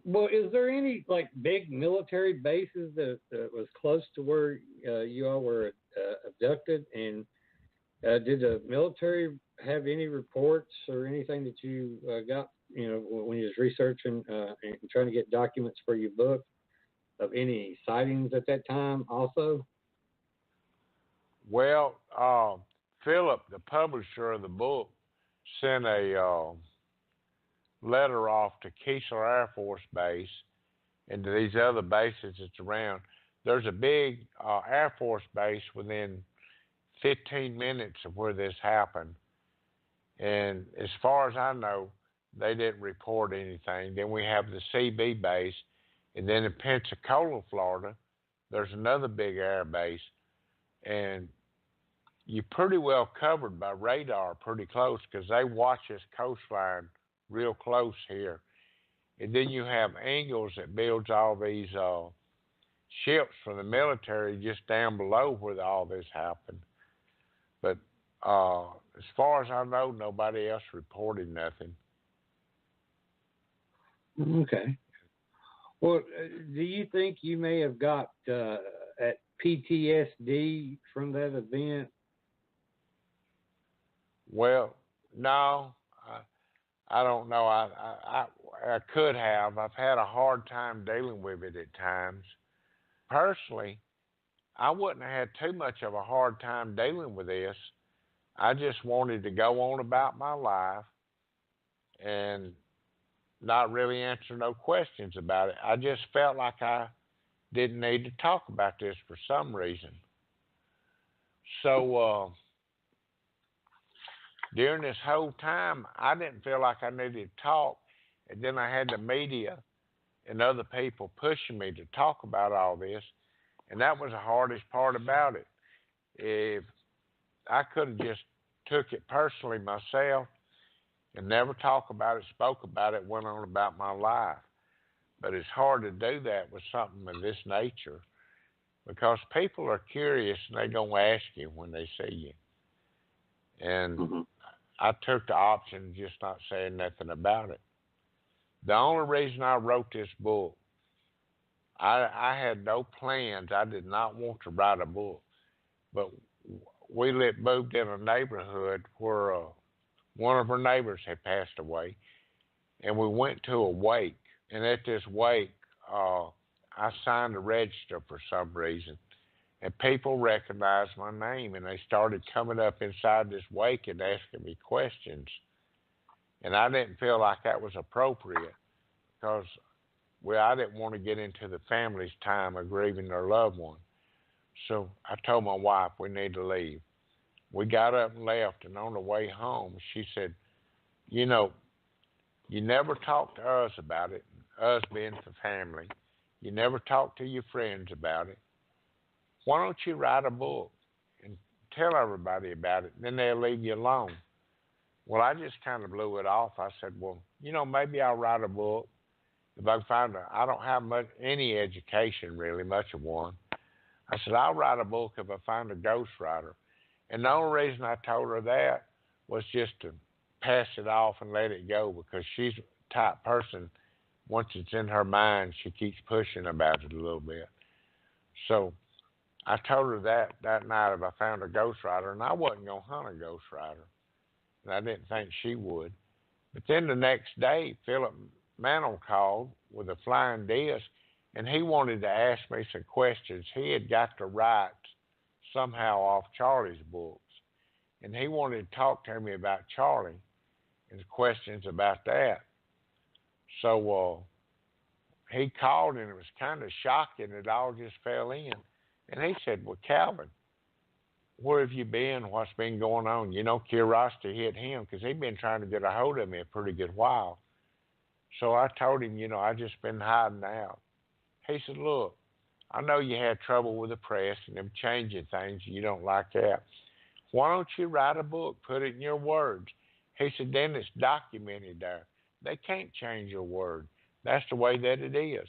Well, is there any like big military bases that was close to where you all were abducted? And did the military have any reports or anything that you got, when you was researching and trying to get documents for your book of any sightings at that time also? Well, Philip, the publisher of the book, sent a letter off to Keesler Air Force Base and to these other bases that's around. There's a big Air Force base within 15 minutes of where this happened. And as far as I know, they didn't report anything. Then we have the CB base. And then in Pensacola, Florida, there's another big air base. And you're pretty well covered by radar pretty close because they watch this coastline real close here. And then you have Ingalls that builds all these ships for the military just down below where all this happened. But as far as I know, nobody else reported nothing. Okay. Well, do you think you may have got at PTSD from that event? Well, no, I don't know. I could have. I've had a hard time dealing with it at times. Personally, I wouldn't have had too much of a hard time dealing with this. I just wanted to go on about my life and not really answer no questions about it. I just felt like I didn't need to talk about this for some reason. So during this whole time, I didn't feel like I needed to talk. And then I had the media and other people pushing me to talk about all this. And that was the hardest part about it. If I could have just took it personally myself and never talked about it, spoke about it, went on about my life. But it's hard to do that with something of this nature because people are curious and they're going to ask you when they see you. And I took the option of just not saying nothing about it. The only reason I wrote this book, I had no plans. I did not want to write a book. But we moved in a neighborhood where one of our neighbors had passed away. And we went to a wake. And at this wake, I signed a register for some reason. And people recognized my name, and they started coming up inside this wake and asking me questions. And I didn't feel like that was appropriate because, well, I didn't want to get into the family's time of grieving their loved one. So I told my wife we need to leave. We got up and left, and on the way home, she said, you never talked to us about it, us being the family. You never talked to your friends about it. Why don't you write a book and tell everybody about it, and then they'll leave you alone? Well, I just kind of blew it off. I said, well, maybe I'll write a book. If I find I don't have any education really, much of one. I said, I'll write a book if I find a ghostwriter. And the only reason I told her that was just to pass it off and let it go because she's the type person, once it's in her mind, she keeps pushing about it a little bit. So I told her that night if I found a ghostwriter, and I wasn't going to hunt a ghostwriter, and I didn't think she would. But then the next day, Philip Mantle called with a flying disc, and he wanted to ask me some questions. He had got to write somehow off Charlie's books, and he wanted to talk to me about Charlie and questions about that. So he called, and it was kind of shocking. It all just fell in. And he said, well, Calvin, where have you been? What's been going on? Curiosity hit him because he'd been trying to get a hold of me a pretty good while. So I told him, I just been hiding out. He said, look, I know you had trouble with the press and them changing things. You don't like that. Why don't you write a book, put it in your words? He said, then it's documented there. They can't change your word. That's the way that it is.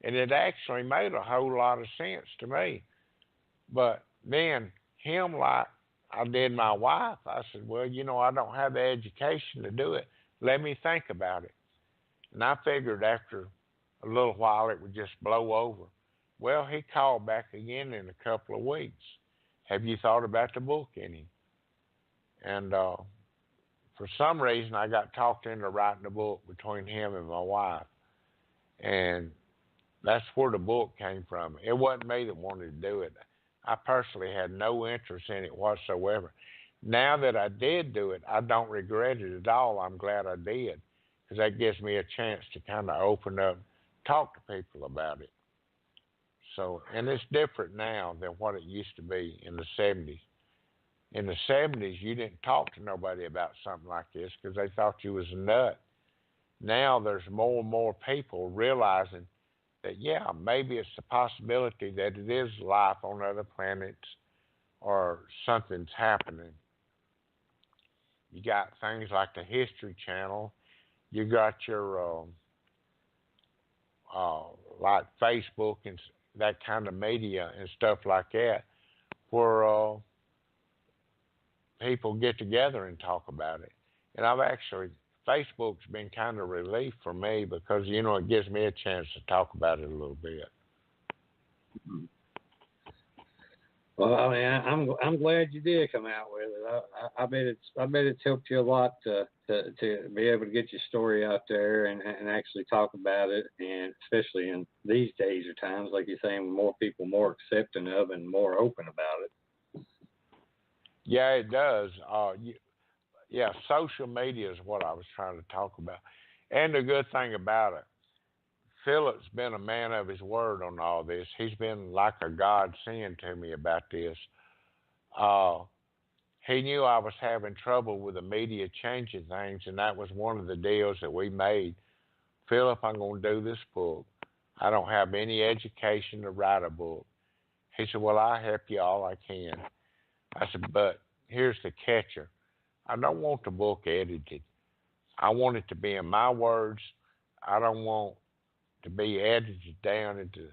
And it actually made a whole lot of sense to me. But then him, like I did my wife, I said, well, I don't have the education to do it. Let me think about it. And I figured after a little while it would just blow over. Well, he called back again in a couple of weeks. Have you thought about the book any? And for some reason, I got talked into writing a book between him and my wife. And that's where the book came from. It wasn't me that wanted to do it. I personally had no interest in it whatsoever. Now that I did do it, I don't regret it at all. I'm glad I did, because that gives me a chance to kind of open up, talk to people about it. So, and it's different now than what it used to be in the 70s. In the 70s, you didn't talk to nobody about something like this because they thought you was a nut. Now there's more and more people realizing that, yeah, maybe it's a possibility that it is life on other planets or something's happening. You got things like the History Channel. You got your, like Facebook and that kind of media and stuff like that, where people get together and talk about it. And Facebook's been kind of relief for me because, you know, it gives me a chance to talk about it a little bit. Well, I mean, I'm glad you did come out with it. I bet it's helped you a lot to be able to get your story out there and actually talk about it, and especially in these days or times, like you're saying, more people more accepting of and more open about it. Yeah, it does. Yeah, social media is what I was trying to talk about. And the good thing about it, Philip's been a man of his word on all this. He's been like a godsend to me about this. He knew I was having trouble with the media changing things, and that was one of the deals that we made. Philip, I'm going to do this book. I don't have any education to write a book. He said, well, I'll help you all I can. I said, but here's the catcher. I don't want the book edited. I want it to be in my words. I don't want to be edited down into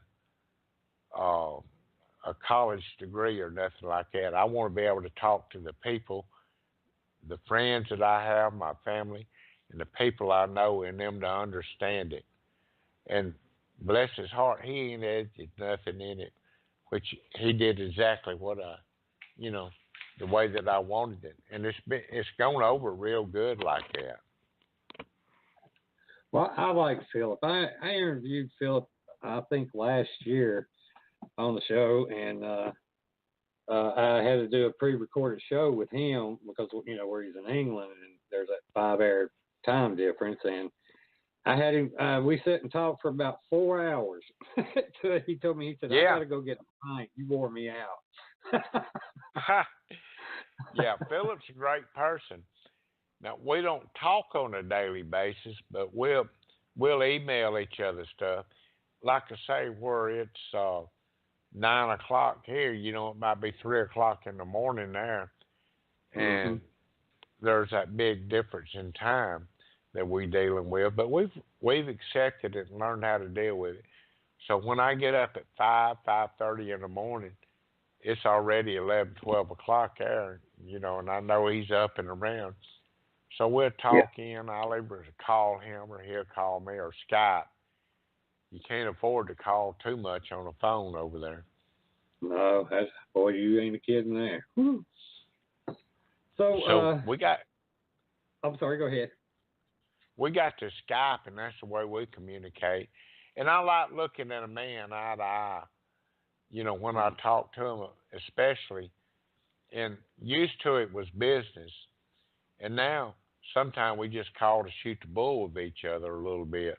a college degree or nothing like that. I want to be able to talk to the people, the friends that I have, my family, and the people I know, and them to understand it. And bless his heart, he ain't edited nothing in it, which he did exactly what the way that I wanted it. And it's gone over real good like that. Well, I like Philip. I interviewed Philip, I think, last year on the show, and I had to do a pre-recorded show with him because, you know, where he's in England and there's that 5-hour time difference. And I had him, we sat and talked for about 4 hours. He told me, he said, I got to go get a pint. You wore me out. Yeah, Philip's a great person. Now, we don't talk on a daily basis, but we'll email each other stuff. Like I say, where it's 9 o'clock here, you know, it might be 3 o'clock in the morning there. And there's that big difference in time that we're dealing with. But we've accepted it and learned how to deal with it. So when I get up at 5:30 in the morning, it's already 11, 12 o'clock there, you know, and I know he's up and around. So we'll talk in. I'll either call him or he'll call me, or Skype. You can't afford to call too much on the phone over there. No, boy, you ain't a kidding there. Whew. So we got. I'm sorry. Go ahead. We got to Skype, and that's the way we communicate. And I like looking at a man eye to eye. You know, when I talk to him, especially, and used to it was business, and now sometimes we just call to shoot the bull with each other a little bit,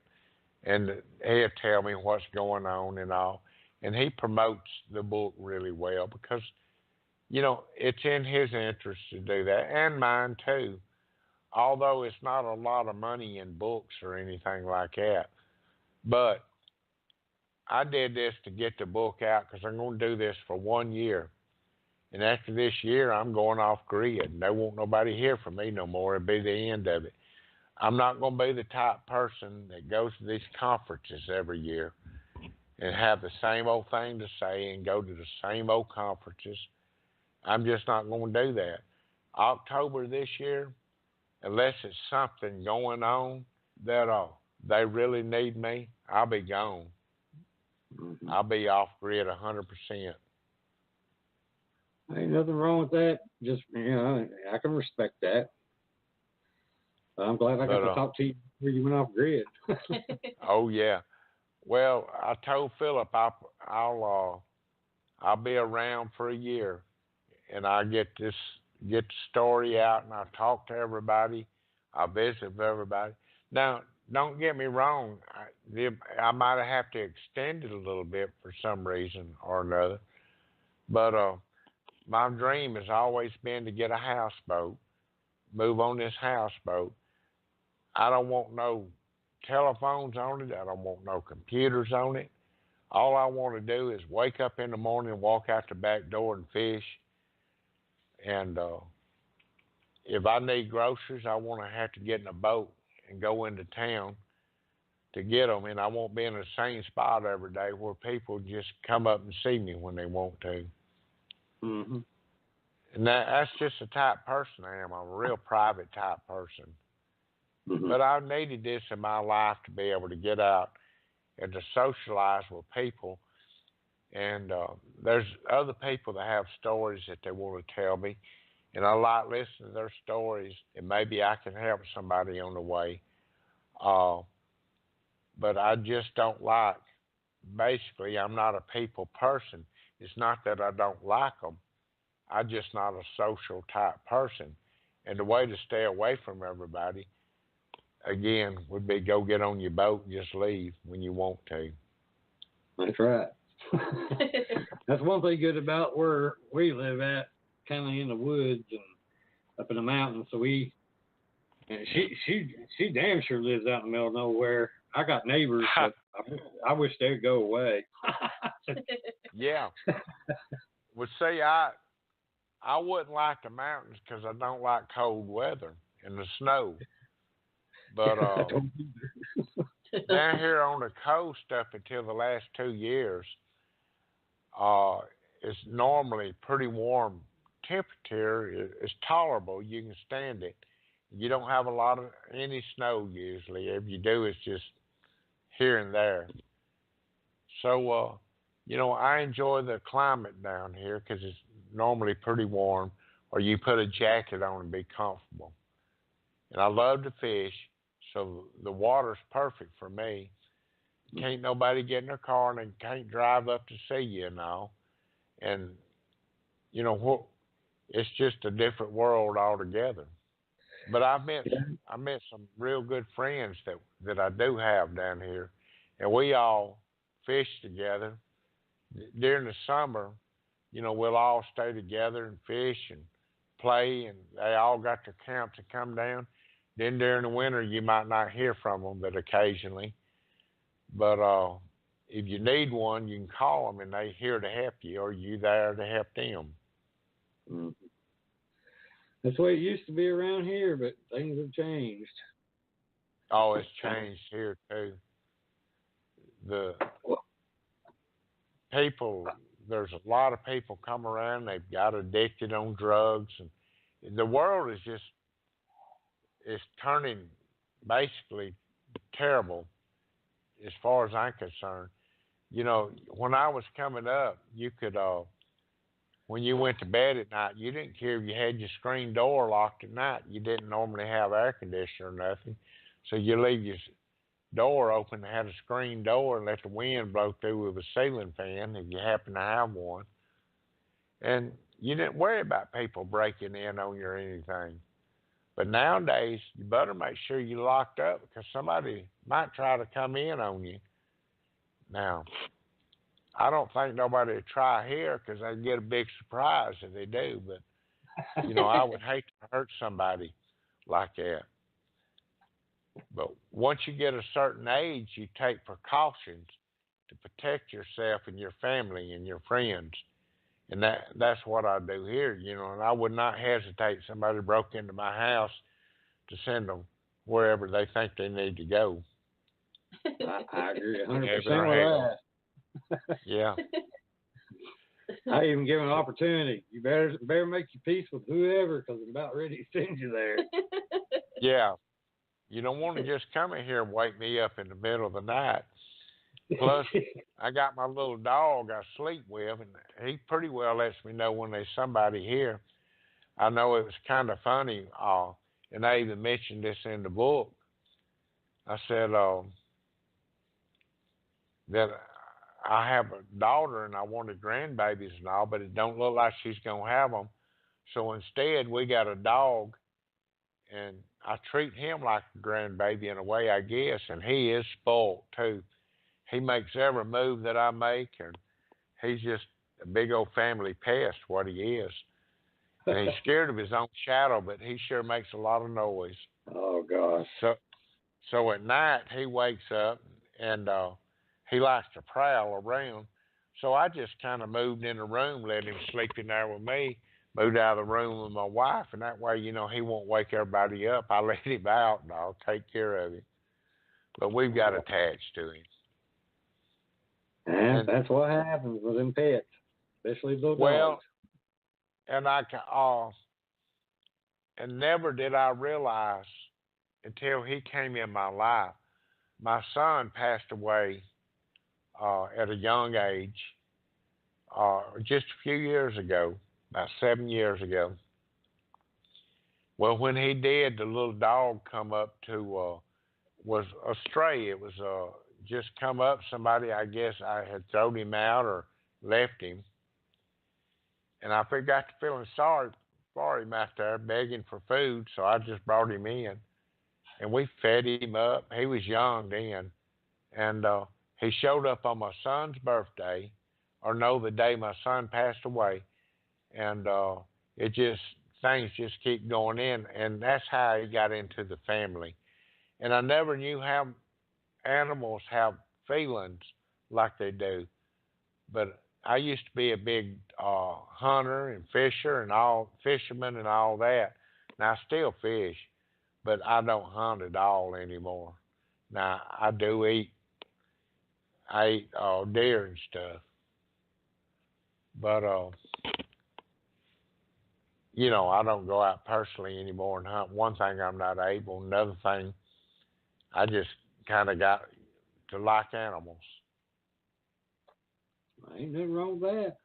and he'll tell me what's going on and all, and he promotes the book really well because, you know, it's in his interest to do that, and mine too, although it's not a lot of money in books or anything like that, but I did this to get the book out because I'm going to do this for 1 year. And after this year, I'm going off grid. There won't nobody hear from me no more. It'll be the end of it. I'm not going to be the type person that goes to these conferences every year and have the same old thing to say and go to the same old conferences. I'm just not going to do that. October this year, unless it's something going on that they really need me, I'll be gone. Mm-hmm. I'll be off grid 100%. Ain't nothing wrong with that. Just, I can respect that. I'm glad I got to talk to you before you went off grid. Oh yeah. Well, I told Philip I'll be around for a year, and I get the story out, and I talk to everybody. I visit with everybody. Now, don't get me wrong. I might have to extend it a little bit for some reason or another, but my dream has always been to get a houseboat, move on this houseboat. I don't want no telephones on it. I don't want no computers on it. All I want to do is wake up in the morning and walk out the back door and fish. And if I need groceries, I want to have to get in a boat and go into town to get them. And I won't be in the same spot every day where people just come up and see me when they want to. Mm-hmm. And that's just the type of person I am. I'm a real private type person. Mm-hmm. But I've needed this in my life to be able to get out and to socialize with people. And there's other people that have stories that they want to tell me. And I like listening to their stories, and maybe I can help somebody on the way. But I just don't like, basically, I'm not a people person. It's not that I don't like them. I'm just not a social type person. And the way to stay away from everybody, again, would be go get on your boat and just leave when you want to. That's right. That's one thing good about where we live at, kind of in the woods and up in the mountains. So she damn sure lives out in the middle of nowhere. I got neighbors, but I wish they'd go away. Yeah. Well, see, I wouldn't like the mountains because I don't like cold weather and the snow. But down here on the coast up until the last 2 years, it's normally pretty warm temperature. It's tolerable. You can stand it. You don't have any snow usually. If you do, it's just here and there. So, I enjoy the climate down here because it's normally pretty warm, or you put a jacket on and be comfortable. And I love to fish, so the water's perfect for me. Can't nobody get in their car and they can't drive up to see you and all. And, it's just a different world altogether. But I met some real good friends that I do have down here, and we all fish together. During the summer, we'll all stay together and fish and play, and they all got their camps to come down. Then during the winter, you might not hear from them, but occasionally. But if you need one, you can call them, and they're here to help you, or you there to help them. Mm-hmm. That's the way it used to be around here, but things have changed. Oh, it's changed here too. The people, there's a lot of people come around. They've got addicted on drugs, and the world is just turning basically terrible as far as I'm concerned. When I was coming up, you could when you went to bed at night, you didn't care if you had your screen door locked at night. You didn't normally have air conditioner or nothing. So you leave your door open and had a screen door and let the wind blow through with a ceiling fan if you happen to have one. And you didn't worry about people breaking in on you or anything. But nowadays, you better make sure you're locked up because somebody might try to come in on you. Now, I don't think nobody would try here because they'd get a big surprise if they do. But, I would hate to hurt somebody like that. But once you get a certain age, you take precautions to protect yourself and your family and your friends. And that's what I do here, and I would not hesitate if somebody broke into my house to send them wherever they think they need to go. I agree 100% with that. Yeah. I even give an opportunity. You better make your peace with whoever because I'm about ready to send you there. Yeah. You don't want to just come in here and wake me up in the middle of the night. Plus, I got my little dog I sleep with, and he pretty well lets me know when there's somebody here. I know it was kind of funny, and I even mentioned this in the book. I said that I have a daughter and I wanted grandbabies and all, but it don't look like she's going to have them. So instead, we got a dog, and I treat him like a grandbaby in a way, I guess, and he is spoiled too. He makes every move that I make, and he's just a big old family pest, what he is. And he's scared of his own shadow, but he sure makes a lot of noise. Oh, gosh. So at night, he wakes up, and he likes to prowl around. So I just kind of moved in the room, let him sleep in there with me, moved out of the room with my wife, and that way, he won't wake everybody up. I let him out, and I'll take care of him. But we've got attached to him. And that's what happens with them pets, especially little dogs. Well, and never did I realize until he came in my life. My son passed away at a young age, just a few years ago, about 7 years ago. Well, when he did, the little dog come up to, was a stray. It was just come up. Somebody, I guess, I had thrown him out or left him. And I got to feeling sorry for him out there, begging for food, so I just brought him in. And we fed him up. He was young then. And he showed up on my son's birthday, or no, the day my son passed away. And things just keep going in. And that's how he got into the family. And I never knew how animals have feelings like they do. But I used to be a big hunter and fisherman and all that. Now I still fish, but I don't hunt at all anymore. Now I do eat. I eat deer and stuff, but I don't go out personally anymore and hunt. One thing, I'm not able. Another thing, I just kind of got to like animals. Ain't nothing wrong with that.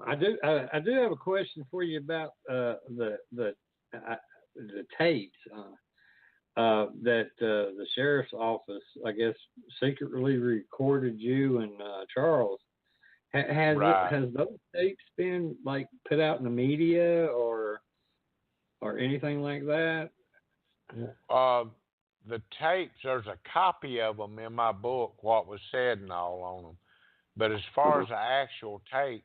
I do have a question for you about the tapes that the sheriff's office, I guess, secretly recorded you and Charles. Has those tapes been put out in the media or anything like that? The tapes, there's a copy of them in my book, what was said and all on them. But as far as the actual tape,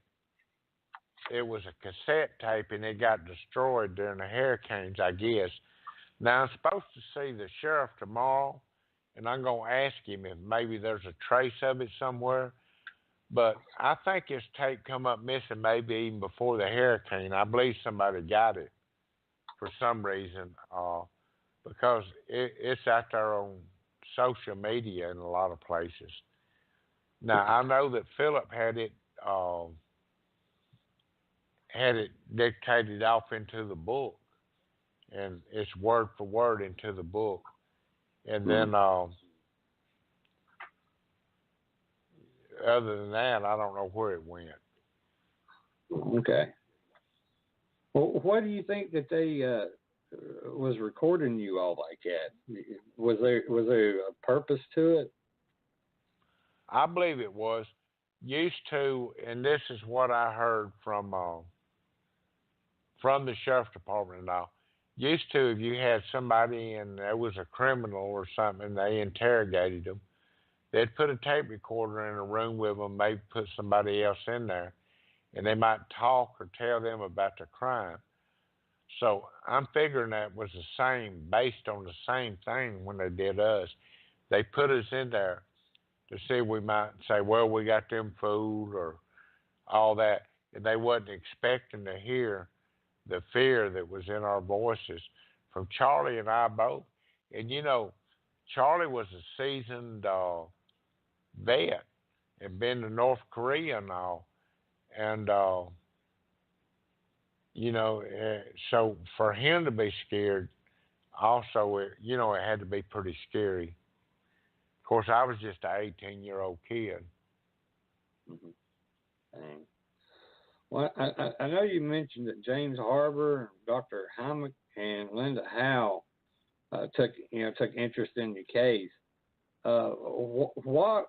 it was a cassette tape, and it got destroyed during the hurricanes, I guess. Now, I'm supposed to see the sheriff tomorrow, and I'm going to ask him if maybe there's a trace of it somewhere. But I think this tape come up missing maybe even before the hurricane. I believe somebody got it for some reason. Because it's out there on social media in a lot of places. Now, I know that Philip had it dictated off into the book, and it's word for word into the book. And then, other than that, I don't know where it went. Okay. Well, why do you think that they was recording you all like that? Was there a purpose to it? I believe it was. Used to, and this is what I heard from the sheriff's department and all. Used to, if you had somebody and there was a criminal or something, and they interrogated them, they'd put a tape recorder in a room with them, maybe put somebody else in there, and they might talk or tell them about the crime. So I'm figuring that was the same, based on the same thing when they did us. They put us in there to see if we might say, well, we got them food or all that. And they wasn't expecting to hear the fear that was in our voices from Charlie and I both. And, Charlie was a seasoned vet and been to North Korea and all. And So for him to be scared, also, it had to be pretty scary. Of course, I was just an 18-year-old kid. Mm-hmm. Dang. Well, I know you mentioned that James Harbour, Dr. Hynek, and Linda Howe took interest in your case. What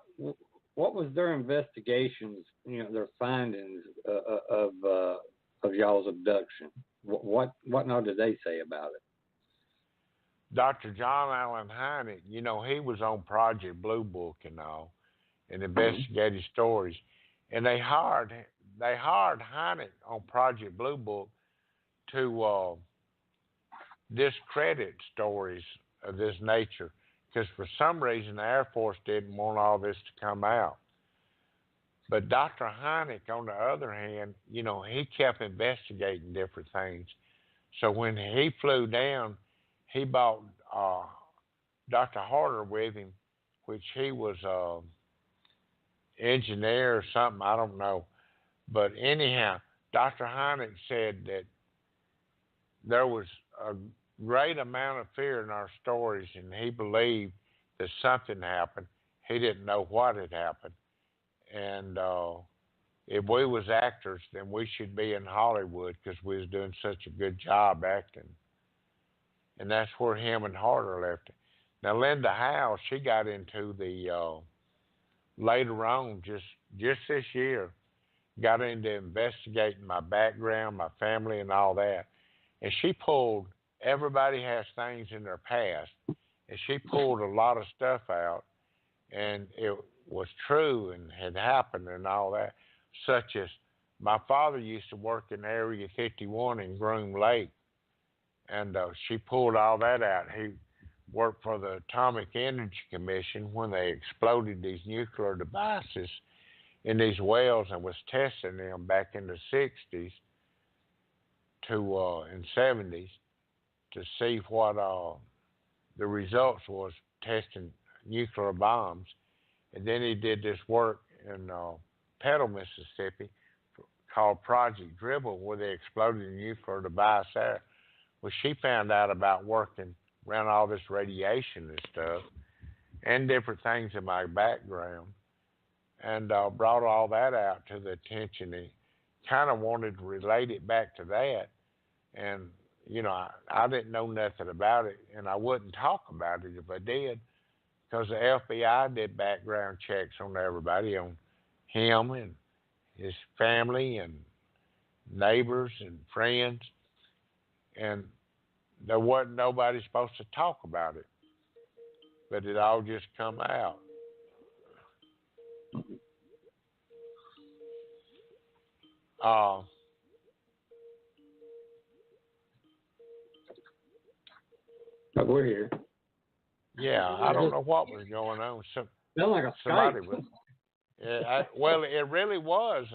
was their investigations? Their findings of y'all's abduction. What now did they say about it? Dr. John Allen Hynek, he was on Project Blue Book and all, and investigated stories, and they hired Hynek on Project Blue Book to discredit stories of this nature, because for some reason the Air Force didn't want all this to come out. But Dr. Hynek, on the other hand, he kept investigating different things. So when he flew down, he brought Dr. Harder with him, which he was engineer or something, I don't know. But anyhow, Dr. Hynek said that there was a great amount of fear in our stories, and he believed that something happened. He didn't know what had happened. And if we was actors, then we should be in Hollywood because we was doing such a good job acting. And that's where him and Harder left it. Now, Linda Howe, she got into the, later on, just this year, got into investigating my background, my family, and all that. And she pulled, everybody has things in their past, and she pulled a lot of stuff out, and it was true and had happened and all that, such as my father used to work in Area 51 in Groom Lake, and she pulled all that out. He worked for the Atomic Energy Commission when they exploded these nuclear devices in these wells and was testing them back in the 60s and 70s to see what the results was testing nuclear bombs. And then he did this work in Petal, Mississippi called Project Dribble, where they exploded a nuclear device there. Well, she found out about working around all this radiation and stuff and different things in my background, and brought all that out to the attention. He kind of wanted to relate it back to that. And, I didn't know nothing about it, and I wouldn't talk about it if I did, because the FBI did background checks on everybody, on him and his family and neighbors and friends, and there wasn't nobody supposed to talk about it, but it all just come out. But we're here. Yeah, I don't know what was going on. Sound like a somebody Skype. was. Yeah, well, it really was.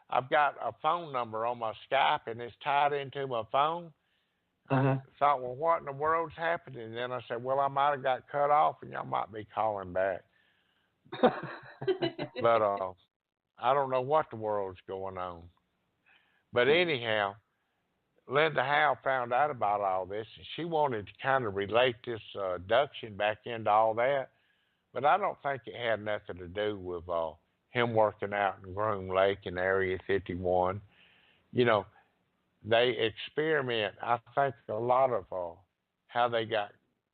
I've got a phone number on my Skype, and it's tied into my phone. I thought, well, what in the world's happening? And then I said, well, I might have got cut off, and y'all might be calling back. But I don't know what the world's going on. But anyhow, Linda Howe found out about all this, and she wanted to kind of relate this abduction back into all that. But I don't think it had nothing to do with him working out in Groom Lake in Area 51. They experiment. I think a lot of how they got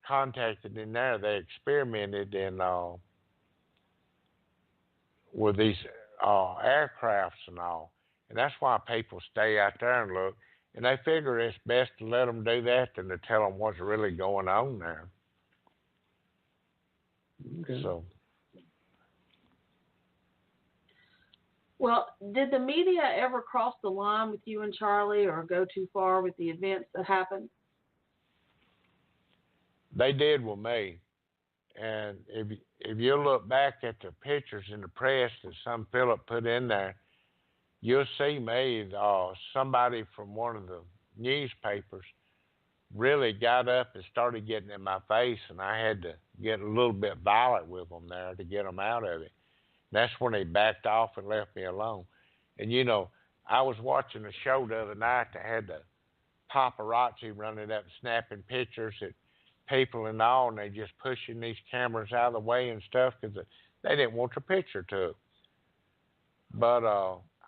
contacted in there, they experimented in with these aircrafts and all. And that's why people stay out there and look. And they figure it's best to let them do that than to tell them what's really going on there. Okay. So. Well, did the media ever cross the line with you and Charlie or go too far with the events that happened? They did with me. And if you look back at the pictures in the press that some Philip put in there, you'll see me, somebody from one of the newspapers really got up and started getting in my face, and I had to get a little bit violent with them there to get them out of it. And that's when they backed off and left me alone. And, I was watching a show the other night that had the paparazzi running up snapping pictures at people and all, and they just pushing these cameras out of the way and stuff because they didn't want the picture took. But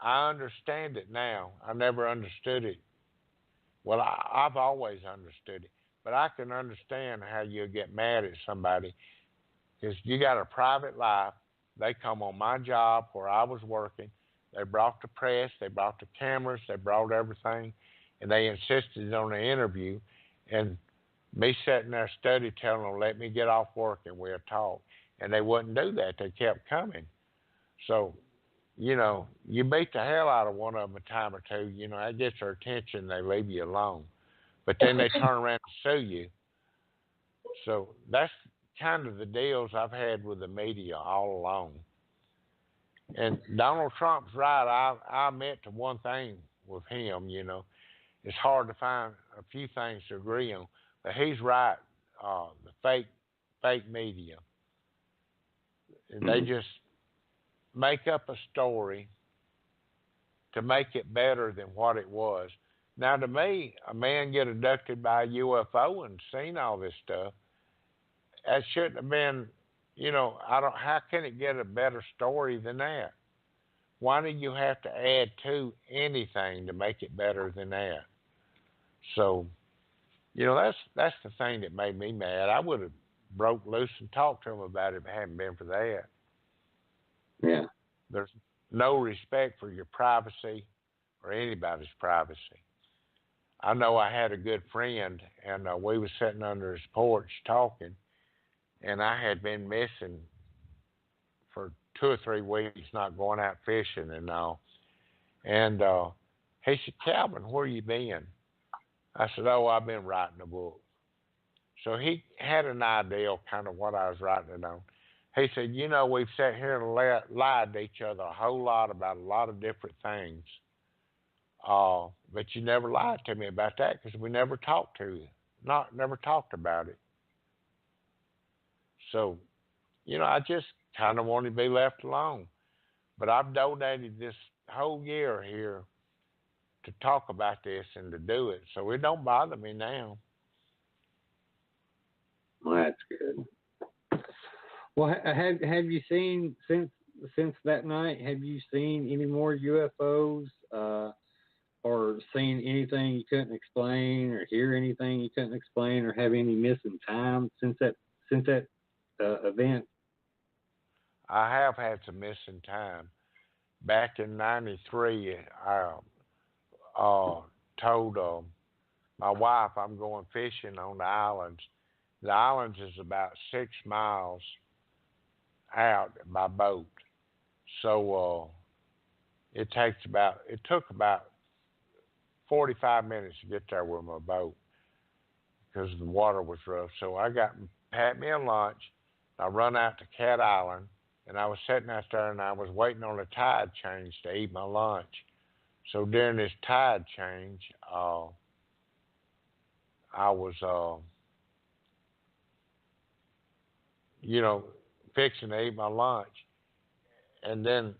I understand it now. I never understood it. Well, I've always understood it, but I can understand how you get mad at somebody because you got a private life. They come on my job where I was working. They brought the press, they brought the cameras, they brought everything, and they insisted on the interview. And me sitting there studying, telling them, let me get off work and we'll talk. And they wouldn't do that. They kept coming. So, you know, you beat the hell out of one of them a time or two. You know, that gets their attention. They leave you alone. But then they turn around and sue you. So that's kind of the deals I've had with the media all along. And Donald Trump's right. I admit to one thing with him, you know. It's hard to find a few things to agree on. But he's right. The fake media. They just make up a story to make it better than what it was. Now, to me, a man get abducted by a UFO and seen all this stuff. That shouldn't have been, you know, how can it get a better story than that? Why do you have to add to anything to make it better than that? So, you know, that's the thing that made me mad. I would have broke loose and talked to him about it if it hadn't been for that. Yeah. There's no respect for your privacy or anybody's privacy. I know I had a good friend, and we was sitting under his porch talking, and I had been missing for 2 or 3 weeks, not going out fishing and all. And he said, Calvin, where you been? I said, oh, I've been writing a book. So he had an idea of kind of what I was writing it on. He said, you know, we've sat here and lied to each other a whole lot about a lot of different things. But you never lied to me about that because we never talked to you. Never talked about it. So, you know, I just kind of wanted to be left alone. But I've donated this whole year here to talk about this and to do it. So it don't bother me now. Well, that's good. Well, have you seen since that night? Have you seen any more UFOs, or seen anything you couldn't explain, or hear anything you couldn't explain, or have any missing time since that event? I have had some missing time. Back in '93, I told my wife I'm going fishing on the islands. The islands is about 6 miles out by boat. So it took about 45 minutes to get there with my boat because the water was rough. So I had me a lunch. I run out to Cat Island, and I was sitting out there, and I was waiting on a tide change to eat my lunch. So during this tide change, I was, you know, fixing to eat my lunch. And then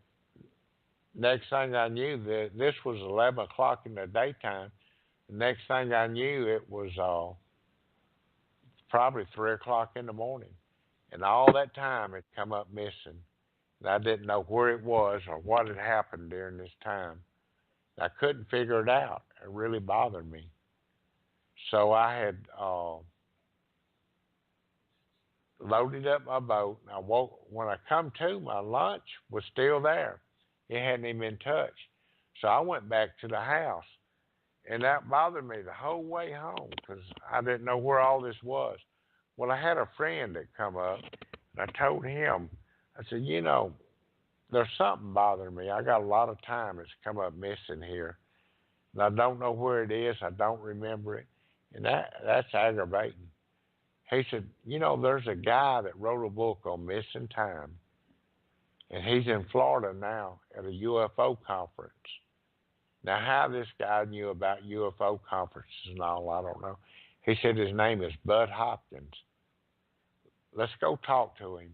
next thing I knew, this was 11 o'clock in the daytime. The next thing I knew, it was probably 3 o'clock in the morning. And all that time it come up missing. And I didn't know where it was or what had happened during this time. I couldn't figure it out. It really bothered me. So I had loaded up my boat. And when I come to, my lunch was still there. It hadn't even been touched. So I went back to the house. And that bothered me the whole way home because I didn't know where all this was. Well, I had a friend that come up, and I told him, I said, you know, there's something bothering me. I got a lot of time that's come up missing here. And I don't know where it is. I don't remember it. And that's aggravating. He said, you know, there's a guy that wrote a book on missing time. And he's in Florida now at a UFO conference. Now, how this guy knew about UFO conferences and all, I don't know. He said his name is Bud Hopkins. Let's go talk to him.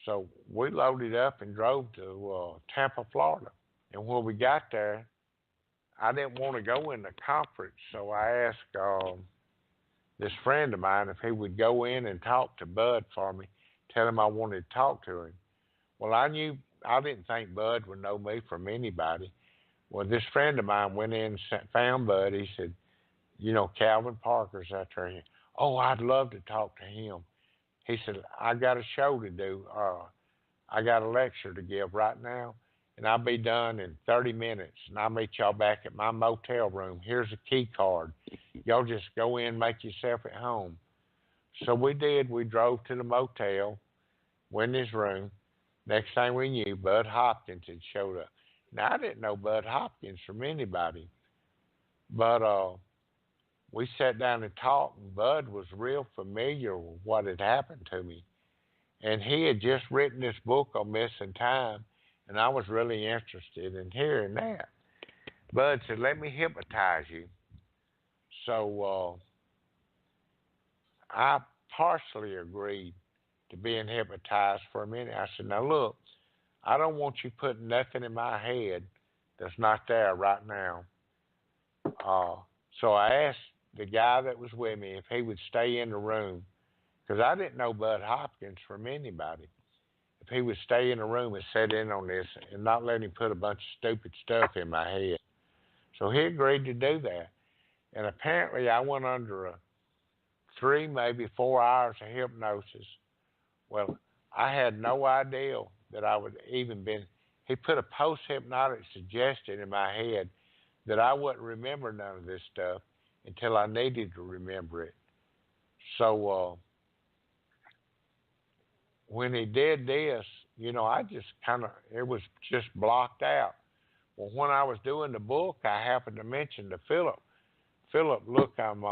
So we loaded up and drove to Tampa, Florida. And when we got there, I didn't want to go in the conference, so I asked this friend of mine if he would go in and talk to Bud for me, tell him I wanted to talk to him. Well, I didn't think Bud would know me from anybody. Well, this friend of mine went in and found Bud. He said, you know, Calvin Parker's out there. Oh, I'd love to talk to him. He said, I got a show to do. I got a lecture to give right now, and I'll be done in 30 minutes, and I'll meet y'all back at my motel room. Here's a key card. Y'all just go in, make yourself at home. So we did. We drove to the motel, went in his room. Next thing we knew, Bud Hopkins had showed up. Now, I didn't know Bud Hopkins from anybody, but we sat down and talked, and Bud was real familiar with what had happened to me. And he had just written this book on missing time, and I was really interested in hearing that. Bud said, let me hypnotize you. So I partially agreed to being hypnotized for a minute. I said, now look, I don't want you putting nothing in my head that's not there right now. So I asked the guy that was with me if he would stay in the room, because I didn't know Bud Hopkins from anybody. If he would stay in the room and sit in on this and not let him put a bunch of stupid stuff in my head. So he agreed to do that. And apparently I went under 3, maybe 4 hours of hypnosis. Well, I had no idea that I would even been. He put a post-hypnotic suggestion in my head that I wouldn't remember none of this stuff until I needed to remember it. So when he did this, you know, I just it was just blocked out. Well, when I was doing the book, I happened to mention to Philip, look, I'm,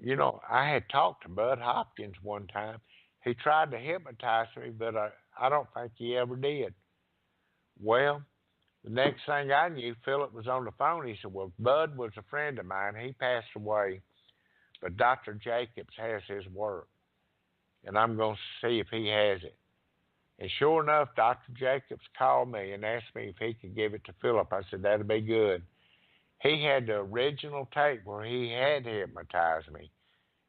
you know, I had talked to Bud Hopkins one time. He tried to hypnotize me, but I don't think he ever did. Well, the next thing I knew, Philip was on the phone. He said, well, Bud was a friend of mine. He passed away, but Dr. Jacobs has his work, and I'm going to see if he has it. And sure enough, Dr. Jacobs called me and asked me if he could give it to Philip. I said, that'd be good. He had the original tape where he had hypnotized me,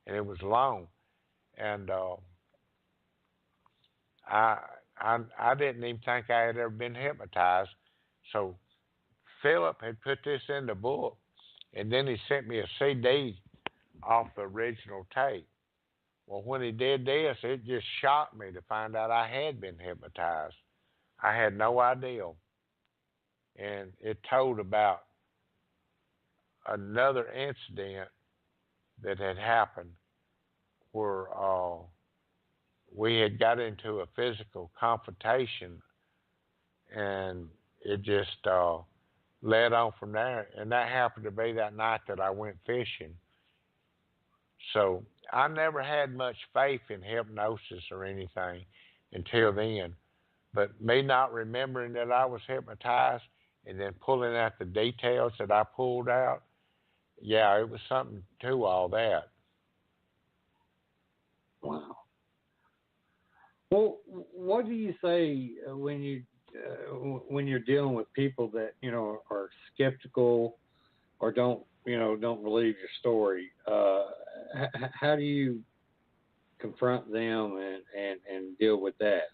and it was long. And I didn't even think I had ever been hypnotized. So Philip had put this in the book, and then he sent me a CD off the original tape. Well, when he did this, it just shocked me to find out I had been hypnotized. I had no idea. And it told about another incident that had happened where we had got into a physical confrontation, and it just led on from there. And that happened to be that night that I went fishing. So I never had much faith in hypnosis or anything until then. But me not remembering that I was hypnotized and then pulling out the details that I pulled out, yeah, it was something to all that. Wow. Well, what do you say when you're dealing with people that, you know, are skeptical or don't believe your story? How do you confront them and deal with that?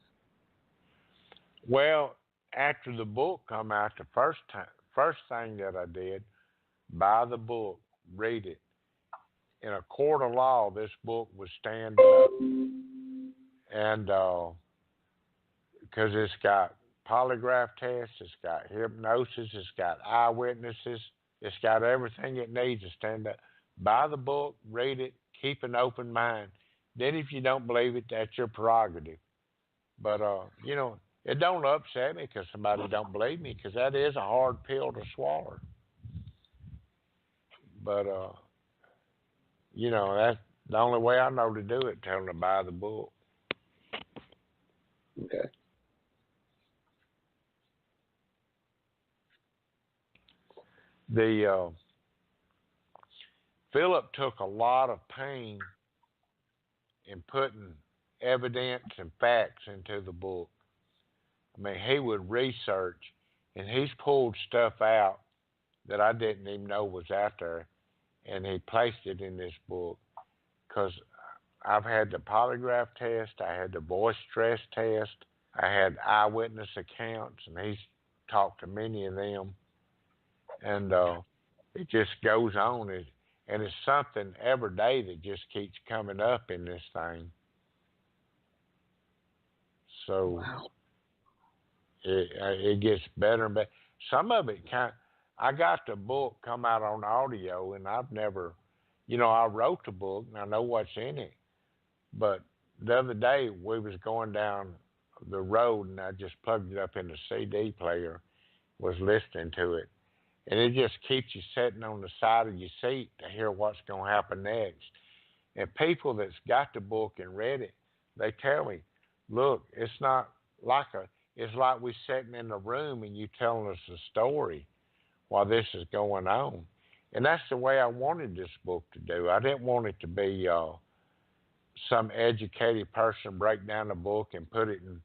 Well, after the book come out, the first thing that I did, buy the book, read it. In a court of law, this book would stand up, and because it's got polygraph tests, it's got hypnosis, it's got eyewitnesses, it's got everything it needs to stand up. Buy the book, read it, keep an open mind. Then if you don't believe it, that's your prerogative. But, you know, it don't upset me because somebody don't believe me, because that is a hard pill to swallow. But, you know, that's the only way I know to do it, tell them to buy the book. Okay. Philip took a lot of pain in putting evidence and facts into the book. I mean, he would research and he's pulled stuff out that I didn't even know was out there, and he placed it in this book because I've had the polygraph test, I had the voice stress test, I had eyewitness accounts, and he's talked to many of them, and it just goes on, and it's something every day that just keeps coming up in this thing. So it gets better and better. Some of it I got the book come out on audio, and I've never, I wrote the book and I know what's in it. But the other day we was going down the road and I just plugged it up in the CD player, was listening to it. And it just keeps you sitting on the side of your seat to hear what's going to happen next. And people that's got the book and read it, they tell me, look, it's not like it's like we're sitting in the room and you telling us a story while this is going on. And that's the way I wanted this book to do. I didn't want it to be some educated person break down the book and put it in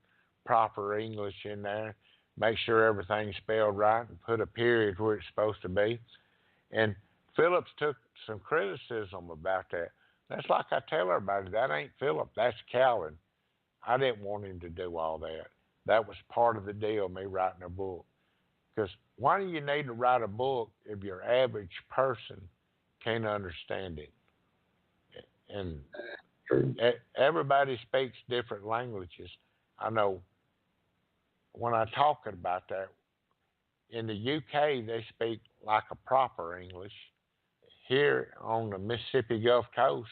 proper English in there, make sure everything's spelled right, and put a period where it's supposed to be. And Phillips took some criticism about that. That's like I tell everybody, that ain't Philip, that's Calvin. I didn't want him to do all that. That was part of the deal, me writing a book. Because why do you need to write a book if your average person can't understand it? And everybody speaks different languages. I know when I'm talking about that, in the UK, they speak like a proper English. Here on the Mississippi Gulf Coast,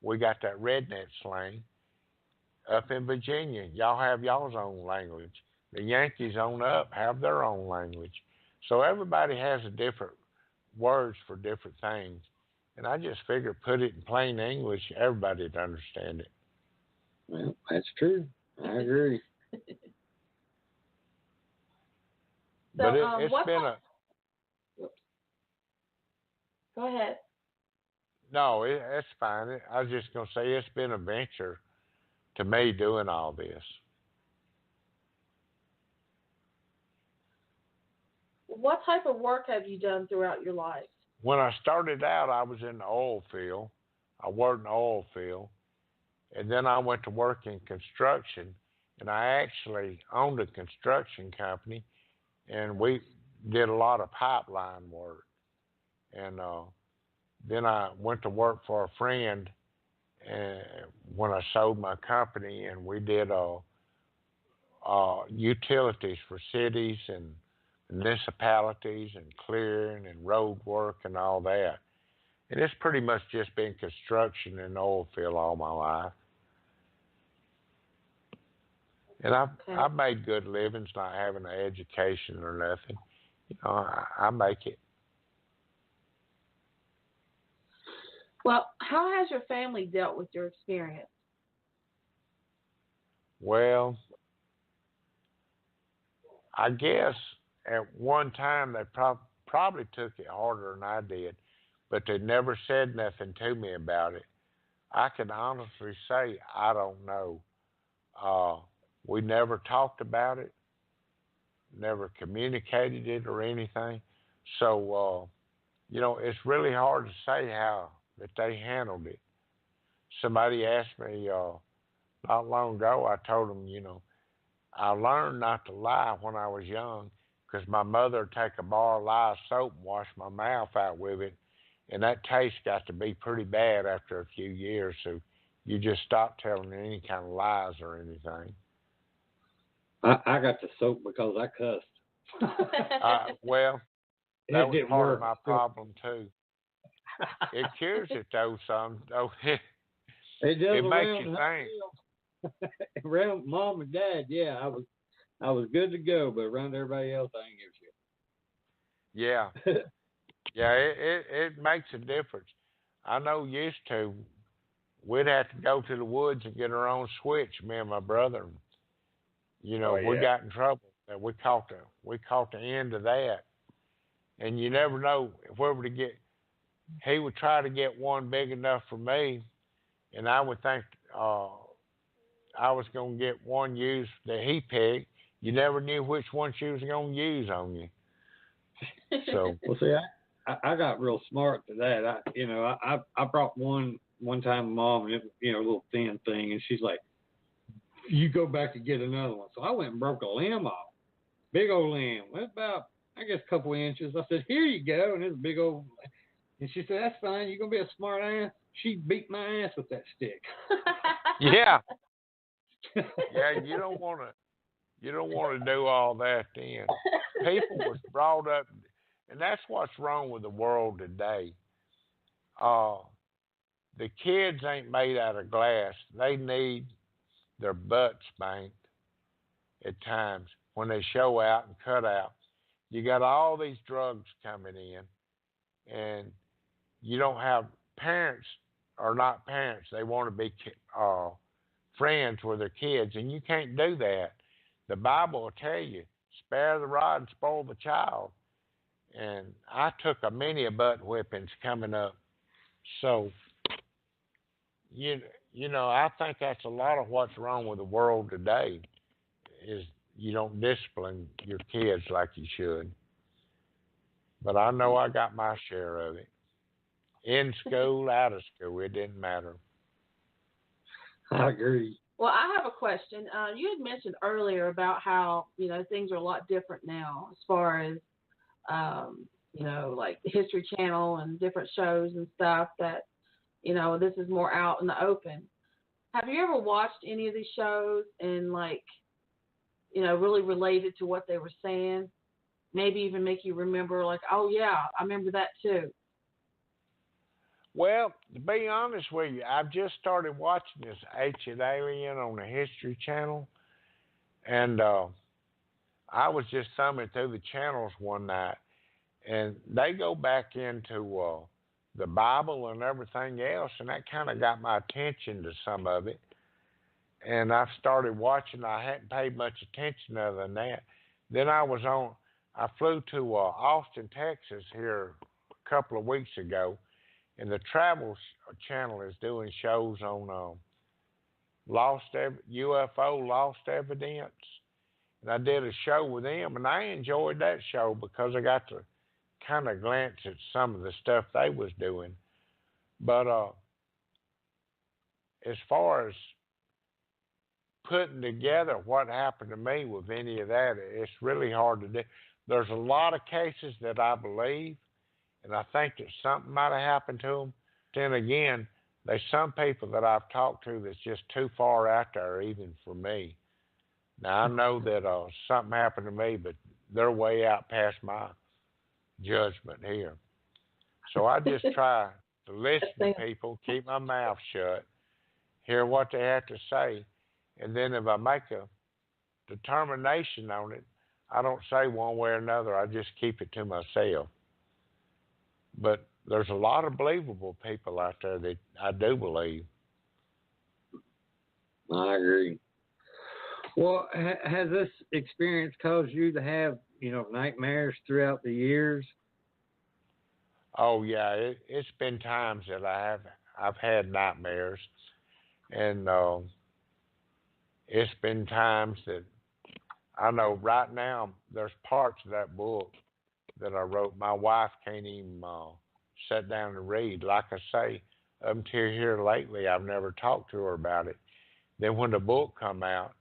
we got that redneck slang. Up in Virginia, y'all have y'all's own language. The Yankees on up have their own language. So everybody has a different words for different things. And I just figured put it in plain English, everybody'd understand it. Well, that's true. I agree. But it's been a... Go ahead. No, it's fine. I was just going to say it's been a venture to me doing all this. What type of work have you done throughout your life? When I started out, I was in the oil field. I worked in the oil field. And then I went to work in construction. And I actually owned a construction company. And we did a lot of pipeline work. And then I went to work for a friend when I sold my company, and we did utilities for cities and municipalities and clearing and road work and all that. And it's pretty much just been construction and oil field all my life. And I've made good livings not having an education or nothing. I make it. Well, how has your family dealt with your experience? Well, I guess at one time they probably took it harder than I did, but they never said nothing to me about it. I can honestly say I don't know. We never talked about it, never communicated it or anything. So, it's really hard to say how that they handled it. Somebody asked me not long ago, I told them, I learned not to lie when I was young because my mother would take a bar of lye soap and wash my mouth out with it, and that taste got to be pretty bad after a few years, so you just stop telling any kind of lies or anything. I got the soap because I cussed. Well, that was part of my problem, too. It cures it, though, some. It does. It makes you think. Around mom and dad, yeah, I was good to go, but around everybody else, I ain't give a shit. Yeah. Yeah, it makes a difference. I know used to, we'd have to go to the woods and get our own switch, me and my brother. We got in trouble. We caught the end of that. And you never know where to get. He would try to get one big enough for me, and I would think I was going to get one used that he picked, you never knew which one she was going to use on you. So, well, see, I got real smart to that. I brought one time, Mom, and a little thin thing, and she's like, "You go back and get another one." So I went and broke a limb off, big old limb, about I guess a couple inches. I said, "Here you go," and it's a big old. And she said, "That's fine. You're gonna be a smart ass." She beat my ass with that stick. yeah, yeah. You don't want to do all that. Then people was brought up, and that's what's wrong with the world today. The kids ain't made out of glass. They need their butts spanked at times when they show out and cut out. You got all these drugs coming in, and you don't have parents are not parents. They want to be friends with their kids, and you can't do that. The Bible will tell you, spare the rod and spoil the child. And I took a many butt whippings coming up. So, I think that's a lot of what's wrong with the world today is you don't discipline your kids like you should. But I know I got my share of it. In school, out of school, it didn't matter. I agree. Well, I have a question. You had mentioned earlier about how, things are a lot different now as far as, like the History Channel and different shows and stuff that, this is more out in the open. Have you ever watched any of these shows and really related to what they were saying? Maybe even make you remember oh yeah, I remember that too. Well, to be honest with you, I've just started watching this Ancient Alien on the History Channel, and I was just thumbing through the channels one night, and they go back into the Bible and everything else, and that kind of got my attention to some of it. And I've started watching. I hadn't paid much attention other than that. Then I flew to Austin, Texas here a couple of weeks ago, and the Travel Channel is doing shows on UFO lost evidence. And I did a show with them, and I enjoyed that show because I got to kind of glance at some of the stuff they was doing. But as far as putting together what happened to me with any of that, it's really hard to do. There's a lot of cases that I believe, and I think that something might have happened to them. Then again, there's some people that I've talked to that's just too far out there even for me. Now, I know that something happened to me, but they're way out past my judgment here. So I just try to listen to people, keep my mouth shut, hear what they have to say, and then if I make a determination on it, I don't say one way or another. I just keep it to myself. But there's a lot of believable people out there that I do believe. I agree. Well, has this experience caused you to have, nightmares throughout the years? Oh yeah, it's been times that I've had nightmares, and it's been times that I know right now there's parts of that book that I wrote. My wife can't even sit down and read. Like I say, up until here lately, I've never talked to her about it. Then when the book come out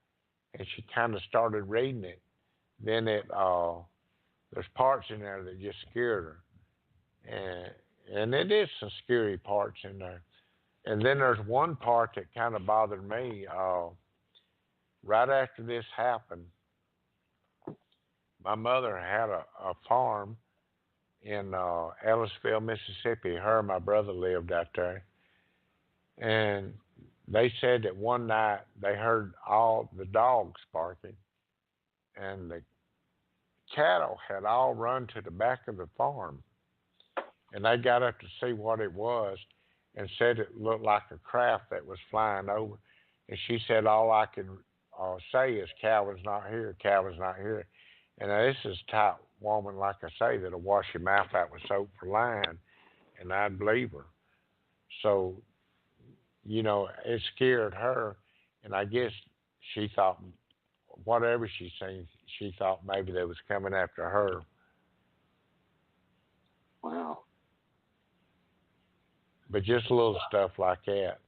and she kind of started reading it, then there's parts in there that just scared her. And it is some scary parts in there. And then there's one part that kind of bothered me. Right after this happened, my mother had a farm in Ellisville, Mississippi. Her and my brother lived out there. And they said that one night they heard all the dogs barking, and the cattle had all run to the back of the farm. And they got up to see what it was and said it looked like a craft that was flying over. And she said, all I could say is, Calvin's not here, Calvin's not here. And this is a type woman, like I say, that'll wash your mouth out with soap for lying, and I'd believe her. So, it scared her, and I guess she thought, whatever she seen, she thought maybe they was coming after her. Wow. But just little stuff like that.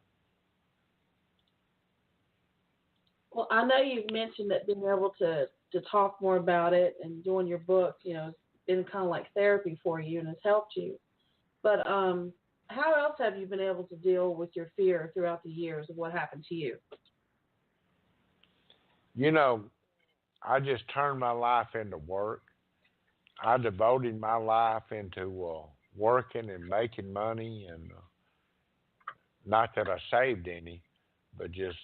Well, I know you've mentioned that being able to talk more about it and doing your book, has been kind of like therapy for you and has helped you. But how else have you been able to deal with your fear throughout the years of what happened to you? I just turned my life into work. I devoted my life into working and making money, and not that I saved any, but just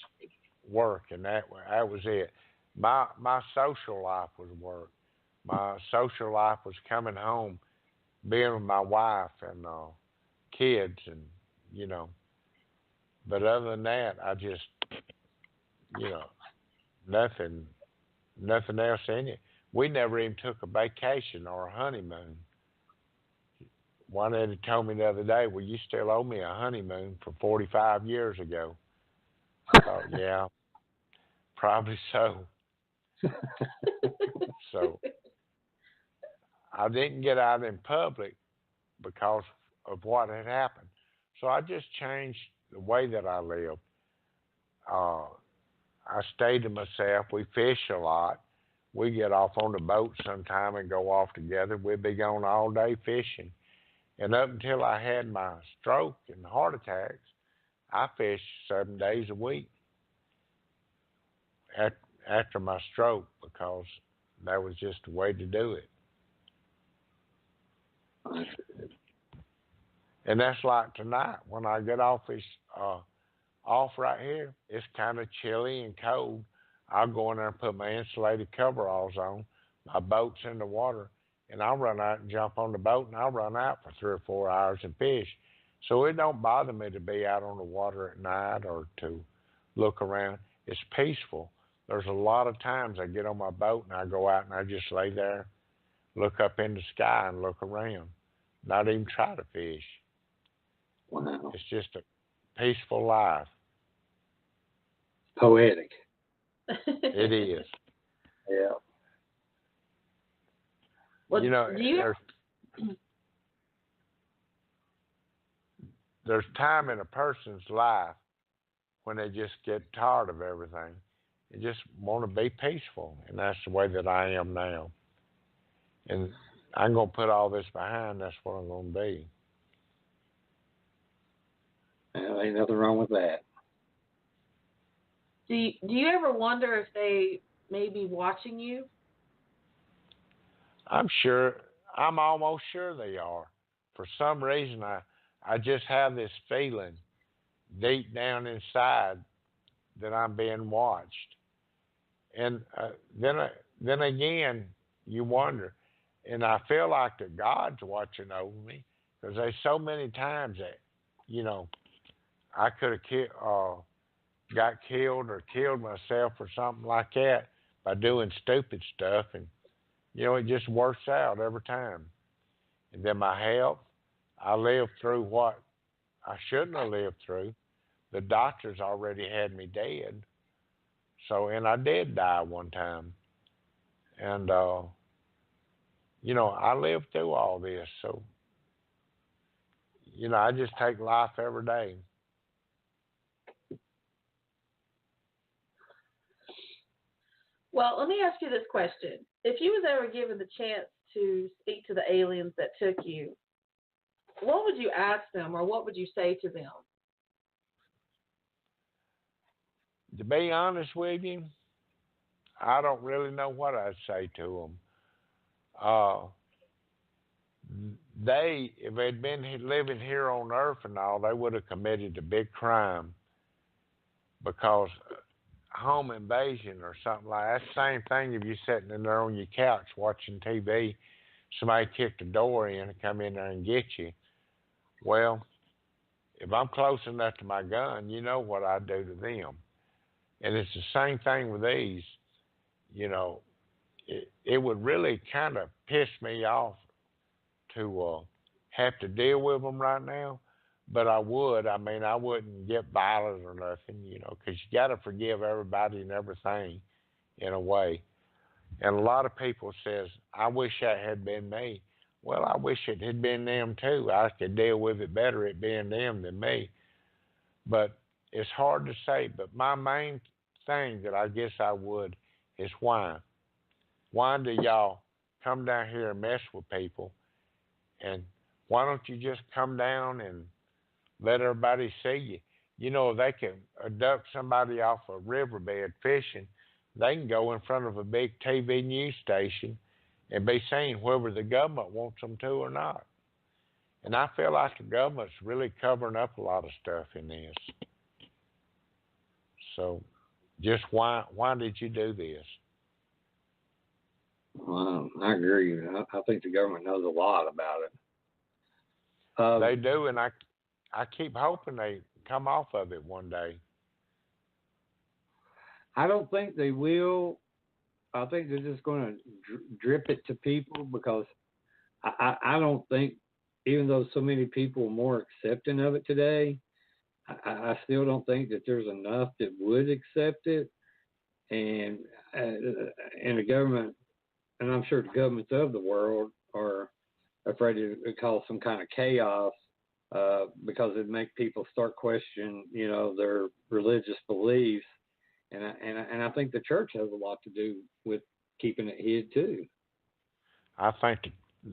work, and that was it. My social life was work. My social life was coming home, being with my wife and kids, and But other than that, I just nothing else in it. We never even took a vacation or a honeymoon. One lady told me the other day, "Well, you still owe me a honeymoon for 45 years ago." I thought, yeah, probably so. So I didn't get out in public because of what had happened. So I just changed the way that I lived. I stayed to myself. We fish a lot. We get off on the boat sometime and go off together. We'd be gone all day fishing. And up until I had my stroke and heart attacks, I fished 7 days a week after my stroke, because that was just the way to do it. And that's like tonight. When I get off this off right here, it's kind of chilly and cold. I'll go in there and put my insulated coveralls on. My boat's in the water, and I'll run out and jump on the boat, and I'll run out for 3 or 4 hours and fish. So it don't bother me to be out on the water at night or to look around. It's peaceful. There's a lot of times I get on my boat and I go out and I just lay there, look up in the sky and look around, not even try to fish. Wow. It's just a peaceful life. Poetic. It is. Yeah. Well, there's time in a person's life when they just get tired of everything. They just want to be peaceful, and that's the way that I am now. And I'm going to put all this behind. That's what I'm going to be. Well, ain't nothing wrong with that. Do you ever wonder if they may be watching you? I'm almost sure they are. For some reason, I just have this feeling deep down inside that I'm being watched. And then again, you wonder, and I feel like that God's watching over me, because there's so many times that, I could have got killed or killed myself or something like that by doing stupid stuff, and it just works out every time. And then my health, I lived through what I shouldn't have lived through. The doctors already had me dead. So, and I did die one time. And, I lived through all this. So, I just take life every day. Well, let me ask you this question. If you was ever given the chance to speak to the aliens that took you, what would you ask them, or what would you say to them? To be honest with you, I don't really know what I'd say to them. If they'd been living here on Earth and all, they would have committed a big crime, because home invasion or something like that. Same thing if you're sitting in there on your couch watching TV, somebody kicked the door in and come in there and get you. Well, if I'm close enough to my gun, you know what I do to them. And it's the same thing with these. It would really kind of piss me off to have to deal with them right now. But I would. I mean, I wouldn't get violent or nothing, because you got to forgive everybody and everything. in a way. And a lot of people says, I wish that had been me. Well, I wish it had been them too. I could deal with it better it being them than me. But it's hard to say. But my main thing that I guess I would is why. Why do y'all come down here and mess with people? And why don't you just come down and let everybody see you? You know, they can abduct somebody off a riverbed fishing. They can go in front of a big TV news station and be seen whether the government wants them to or not. And I feel like the government's really covering up a lot of stuff in this. So just why did you do this? Well, I agree. I think the government knows a lot about it. They do, and I keep hoping they come off of it one day. I don't think they will. I think they're just going to drip it to people because I don't think, even though so many people are more accepting of it today, I still don't think that there's enough that would accept it. And the government, and I'm sure the governments of the world are afraid to cause some kind of chaos because it'd make people start questioning, you know, their religious beliefs. And I think the church has a lot to do with keeping it hid too. I think,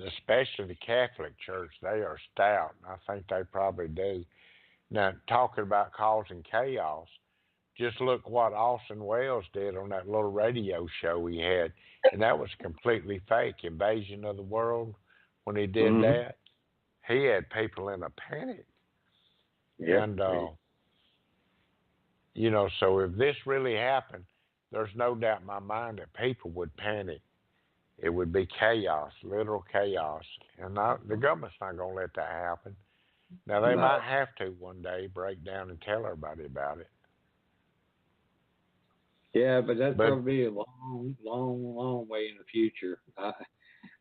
especially the Catholic Church, they are stout. I think they probably do. Now, talking about causing chaos, just look what Orson Welles did on that little radio show he had, and that was completely fake. Invasion of the World, when he did that, he had people in a panic. Yeah. And, you know, so if this really happened, there's no doubt in my mind that people would panic. It would be chaos, literal chaos. And the government's not going to let that happen. Now, they might have to one day break down and tell everybody about it. Yeah, but that's probably a long way in the future.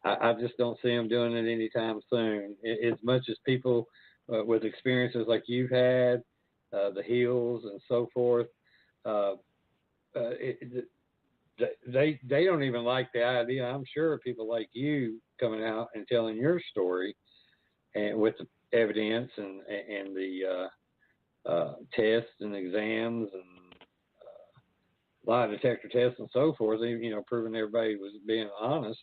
I just don't see them doing it anytime soon. As much as people with experiences like you've had, the Hills and so forth, they don't even like the idea. I'm sure people like you coming out and telling your story, and with the evidence and the tests and exams and lie detector tests and so forth, you know, proving everybody was being honest.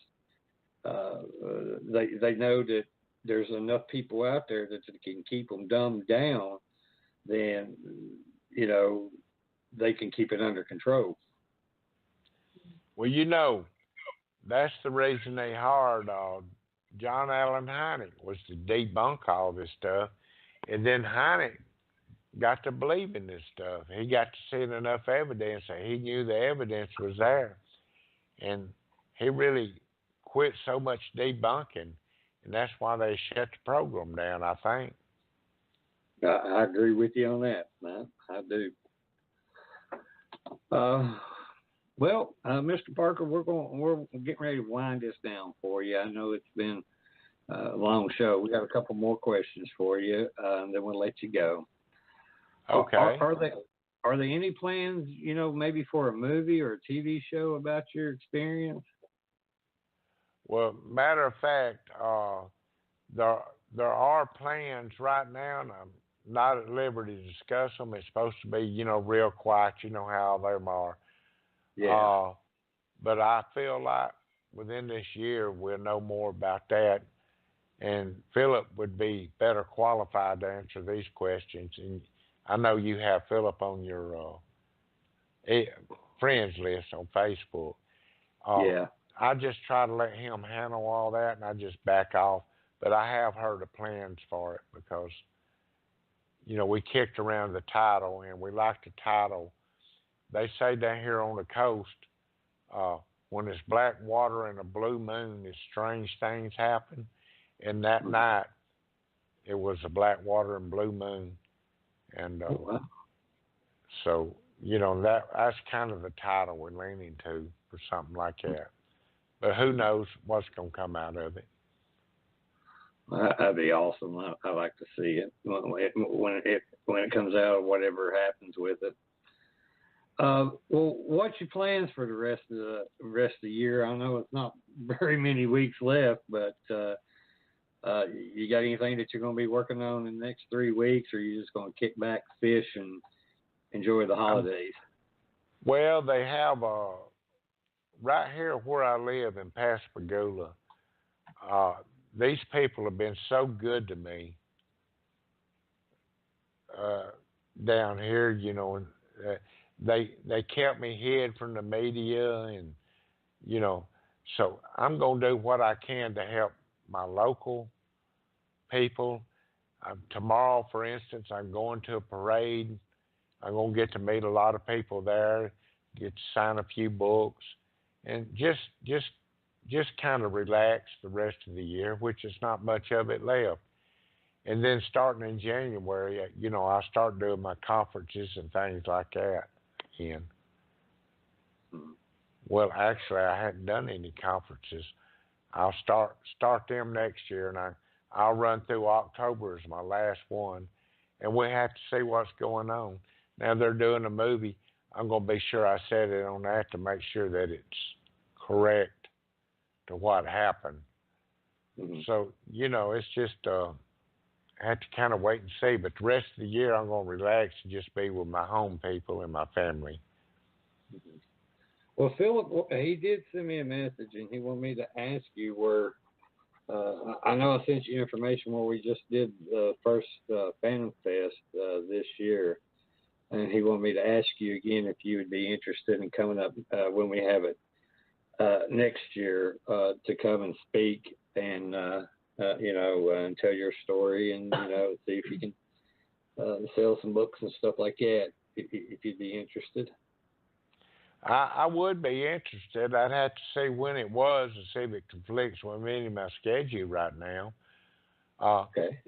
They know that there's enough people out there that can keep them dumbed down. Then, you know, they can keep it under control. Well, you know, that's the reason they hired John Allen Hynek, was to debunk all this stuff. And then Hynek got to believe in this stuff. He got to see enough evidence that he knew the evidence was there. And he really quit so much debunking, and that's why they shut the program down, I think. I agree with you on that, man. I do. Well, Mr. Parker, we're getting ready to wind this down for you. I know it's been a long show. We got a couple more questions for you, and then we'll let you go. Okay. Are there any plans, you know, maybe for a movie or a TV show about your experience? Well, matter of fact, there are plans right now, and I'm not at liberty to discuss them. It's supposed to be, you know, real quiet. You know how them are. Yeah. But I feel like within this year we'll know more about that, and Philip would be better qualified to answer these questions. And I know you have Philip on your friends list on Facebook. Yeah. I just try to let him handle all that, and I just back off. But I have heard of plans for it because, you know, we kicked around the title, and we like the title. They say down here on the coast, when there's black water and a blue moon, strange things happen. And that night, it was a black water and blue moon. And so, you know, that's kind of the title we're leaning to for something like that. But who knows what's going to come out of it. That'd be awesome. I like to see it when it comes out, or whatever happens with it. Well, what's your plans for the rest of the year? I know it's not very many weeks left, but you got anything that you're going to be working on in the next 3 weeks, or are you just going to kick back, fish, and enjoy the holidays? Well, they have right here where I live in Pascagoula. These people have been so good to me down here. You know, they kept me hid from the media, and you know, so I'm going to do what I can to help my local people. Tomorrow, for instance, I'm going to a parade. I'm going to get to meet a lot of people there, get to sign a few books, and just kind of relax the rest of the year, which is not much of it left. And then starting in January, you know, I'll start doing my conferences and things like that again. Well, actually, I hadn't done any conferences. I'll start them next year, and I'll run through October as my last one, and we have to see what's going on. Now they're doing a movie. I'm going to be sure I set it on that to make sure that it's correct to what happened. Mm-hmm. So, you know, it's just I have to kind of wait and see. But the rest of the year, I'm going to relax and just be with my home people and my family. Mm-hmm. Well, Philip, he did send me a message, and he wanted me to ask you where. I know I sent you information where we just did the first Phantom Fest this year, and he wanted me to ask you again if you would be interested in coming up when we have it next year to come and speak and you know, and tell your story, and you know, see if you can sell some books and stuff like that. If you'd be interested. I would be interested. I'd have to see when it was and see if it conflicts with any of my schedule right now. Okay.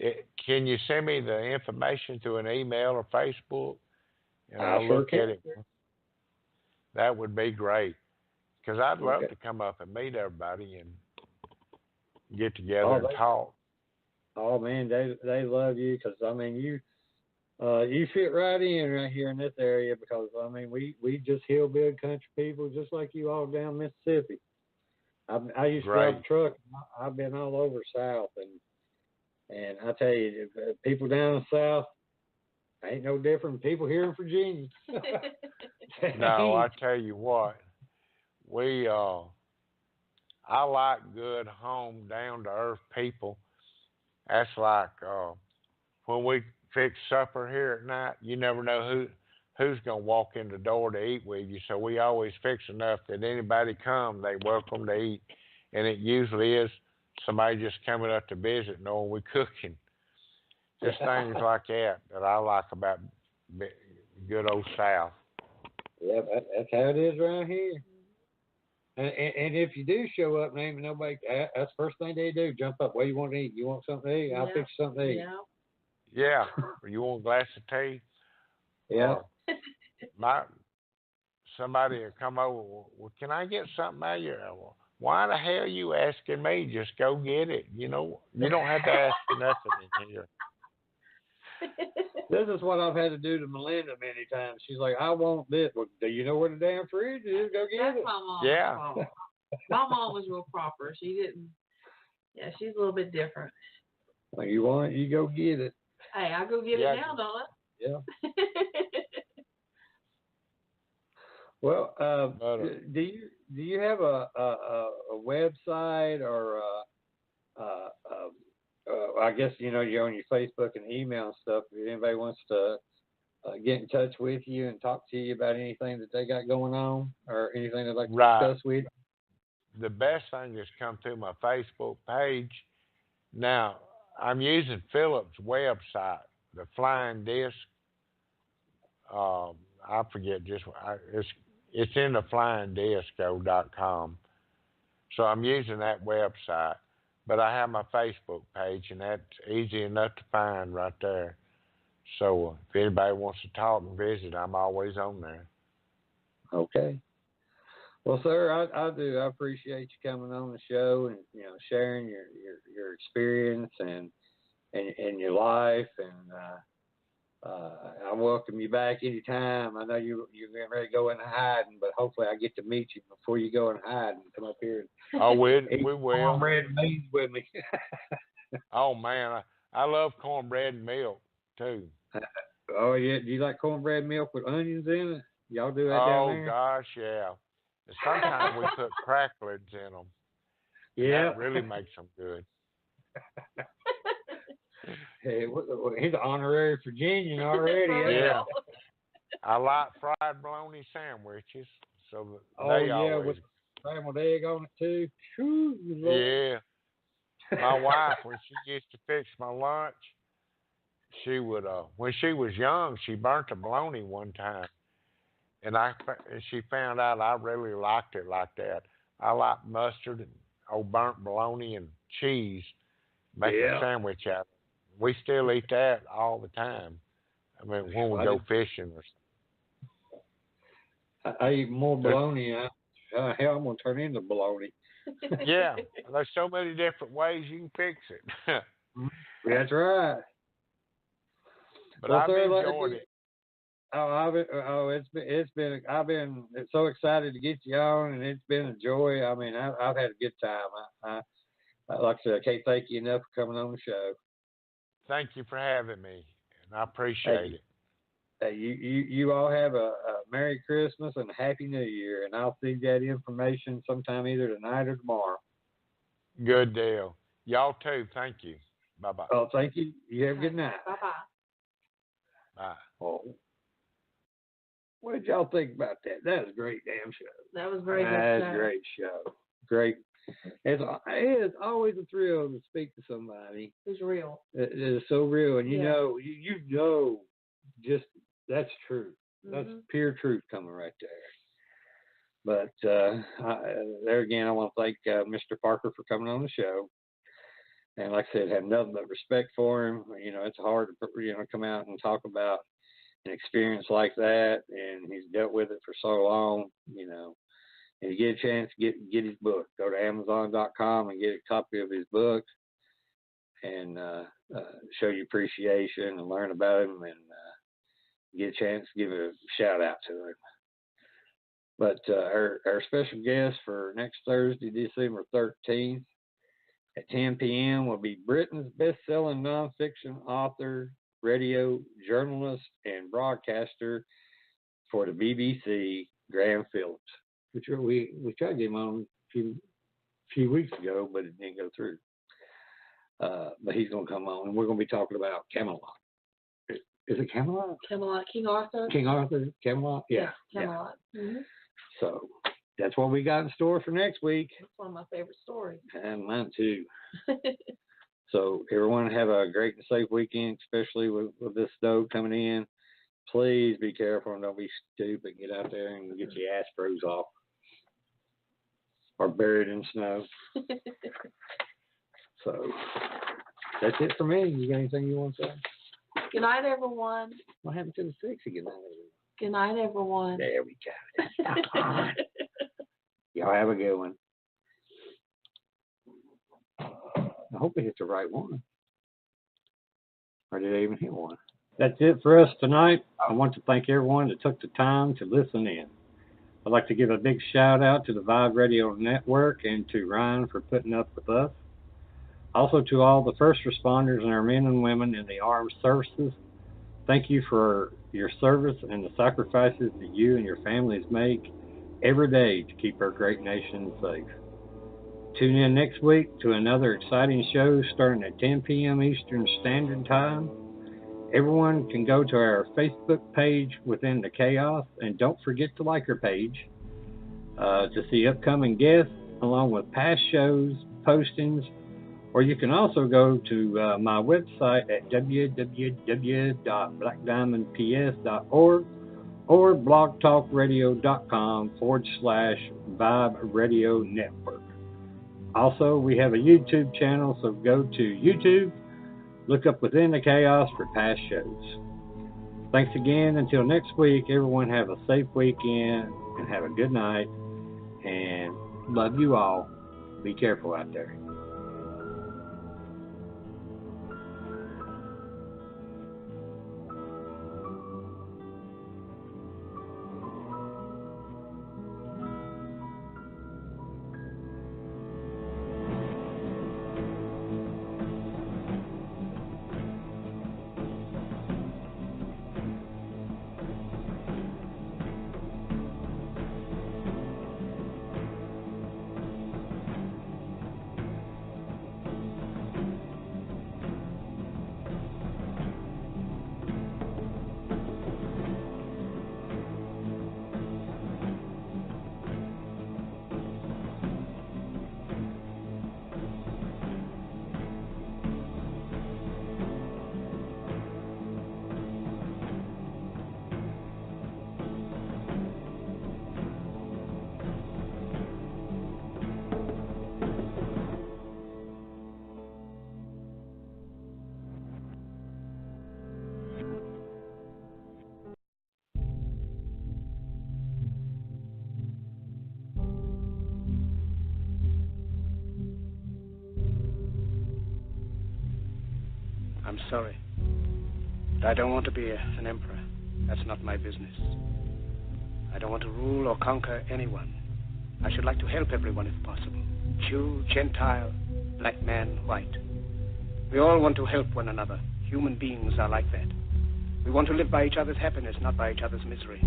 Can you send me the information through an email or Facebook? And I'll sure look can. at it. That would be great. Because I'd love to come up and meet everybody and get together and talk. Oh, man, they love you because, I mean, you fit right in right here in this area because, I mean, we just hillbilly country people just like you all down Mississippi. I used to drive a truck. I've been all over South, and I tell you, people down in the South ain't no different than people here in Virginia. No, I tell you what, I like good, home, down-to-earth people. That's like when we fix supper here at night, you never know who's going to walk in the door to eat with you. So we always fix enough that anybody come, they welcome to eat. And it usually is somebody just coming up to visit knowing we're cooking. Just things like that I like about good old South. Yeah, that's how it is around here. And if you do show up and ain't nobody, that's the first thing they do, jump up. What do you want to eat? You want something to eat? I'll fix something to eat. Yeah. You want a glass of tea? Yeah. Somebody will come over. Well, can I get something out of you? Well, why the hell are you asking me? Just go get it. You know, you don't have to ask for nothing in here. This is what I've had to do to Melinda many times. She's like, I want this. Well, do you know where the damn fridge is? Go get it. My mom. Yeah. My mom was real proper. She didn't. Yeah, she's a little bit different. Well, you want it, you go get it. Hey, I'll go get it now, don't I? Yeah. Well, do you have a website or I guess you know you're on your Facebook and email and stuff. If anybody wants to get in touch with you and talk to you about anything that they got going on or anything they'd like to discuss with you. The best thing is come through my Facebook page. Now I'm using Philip's website, the Flying Disc. I forget it's in the flyingdisco.com. So I'm using that website, but I have my Facebook page, and that's easy enough to find right there. So if anybody wants to talk and visit, I'm always on there. Okay. Well, sir, I do. I appreciate you coming on the show and sharing your experience and your life I welcome you back anytime. I know you're getting ready to go into hiding, but hopefully I get to meet you before you go in hiding. Come up here. Oh, we Eat will. cornbread and beans with me. Oh man, I love cornbread and milk too. Oh yeah, do you like cornbread milk with onions in it? Y'all do that down Oh there? gosh, yeah. And sometimes we put cracklings in them. Yeah. That really makes them good. Hey, he's an honorary Virginian already. Yeah. I like fried bologna sandwiches, so Oh they yeah, always. with scrambled egg on it too. Whew, Yeah. My wife, when she used to fix my lunch, she would. When she was young, she burnt a bologna one time, and she found out I really liked it like that. I like mustard and burnt bologna and cheese. Make a sandwich out of it. We still eat that all the time. I mean, when we go fishing or something. I eat more bologna. Hell, I'm gonna turn into bologna. Yeah, there's so many different ways you can fix it. That's right. But Well, I've sir, enjoyed it. I've been so excited to get you on, and it's been a joy. I mean, I've had a good time. Like I said, I can't thank you enough for coming on the show. Thank you for having me, and I appreciate it. Hey, you all have a Merry Christmas and a Happy New Year, and I'll see that information sometime either tonight or tomorrow. Good deal. Y'all too. Thank you. Bye-bye. Oh, thank you. You have a good night. Bye-bye. Bye. Oh. What did y'all think about that? That was a great damn show. That was very good. That's a great show. Great. It is always a thrill to speak to somebody. It's real. It is so real, and you Yeah. know, you know, just that's true. That's Mm-hmm. pure truth coming right there. But there again, I want to thank Mr. Parker for coming on the show. And like I said, have nothing but respect for him. You know, it's hard to come out and talk about an experience like that, and he's dealt with it for so long. You know, and you get a chance to get his book. Go to Amazon.com and get a copy of his book, and show your appreciation and learn about him, and get a chance to give a shout out to him. But our special guest for next Thursday, December 13th at 10 p.m. will be Britain's best-selling nonfiction author, radio journalist, and broadcaster for the BBC, Graham Phillips, which we tried to get him on a few weeks ago, but it didn't go through. But he's going to come on, and we're going to be talking about Camelot. Is it Camelot? Camelot, King Arthur. King Arthur, Camelot? Yeah. Camelot. Yeah. Mm-hmm. So that's what we got in store for next week. That's one of my favorite stories. And mine too. So everyone have a great and safe weekend, especially with this snow coming in. Please be careful and don't be stupid. Get out there and get your ass froze off or buried in snow. So that's it for me. You got anything you want to say? Good night, everyone. What happened to the sexy good night, everyone? Good night, everyone. There we go. Y'all have a good one. I hope it hit the right one. Or did I even hit one? That's it for us tonight. I want to thank everyone that took the time to listen in. I'd like to give a big shout out to the Vibe Radio Network and to Ryan for putting up with us. Also to all the first responders and our men and women in the armed services. Thank you for your service and the sacrifices that you and your families make every day to keep our great nation safe. Tune in next week to another exciting show starting at 10 p.m. Eastern Standard Time. Everyone can go to our Facebook page Within the Chaos, and don't forget to like our page to see upcoming guests along with past shows, postings, or you can also go to my website at www.blackdiamondps.org or blogtalkradio.com/Vibe Radio Network. Also, we have a YouTube channel, so go to YouTube, look up Within the Chaos for past shows. Thanks again. Until next week, everyone have a safe weekend and have a good night. And love you all. Be careful out there. I'm sorry. But I don't want to be an emperor. That's not my business. I don't want to rule or conquer anyone. I should like to help everyone if possible. Jew, Gentile, black man, white. We all want to help one another. Human beings are like that. We want to live by each other's happiness, not by each other's misery.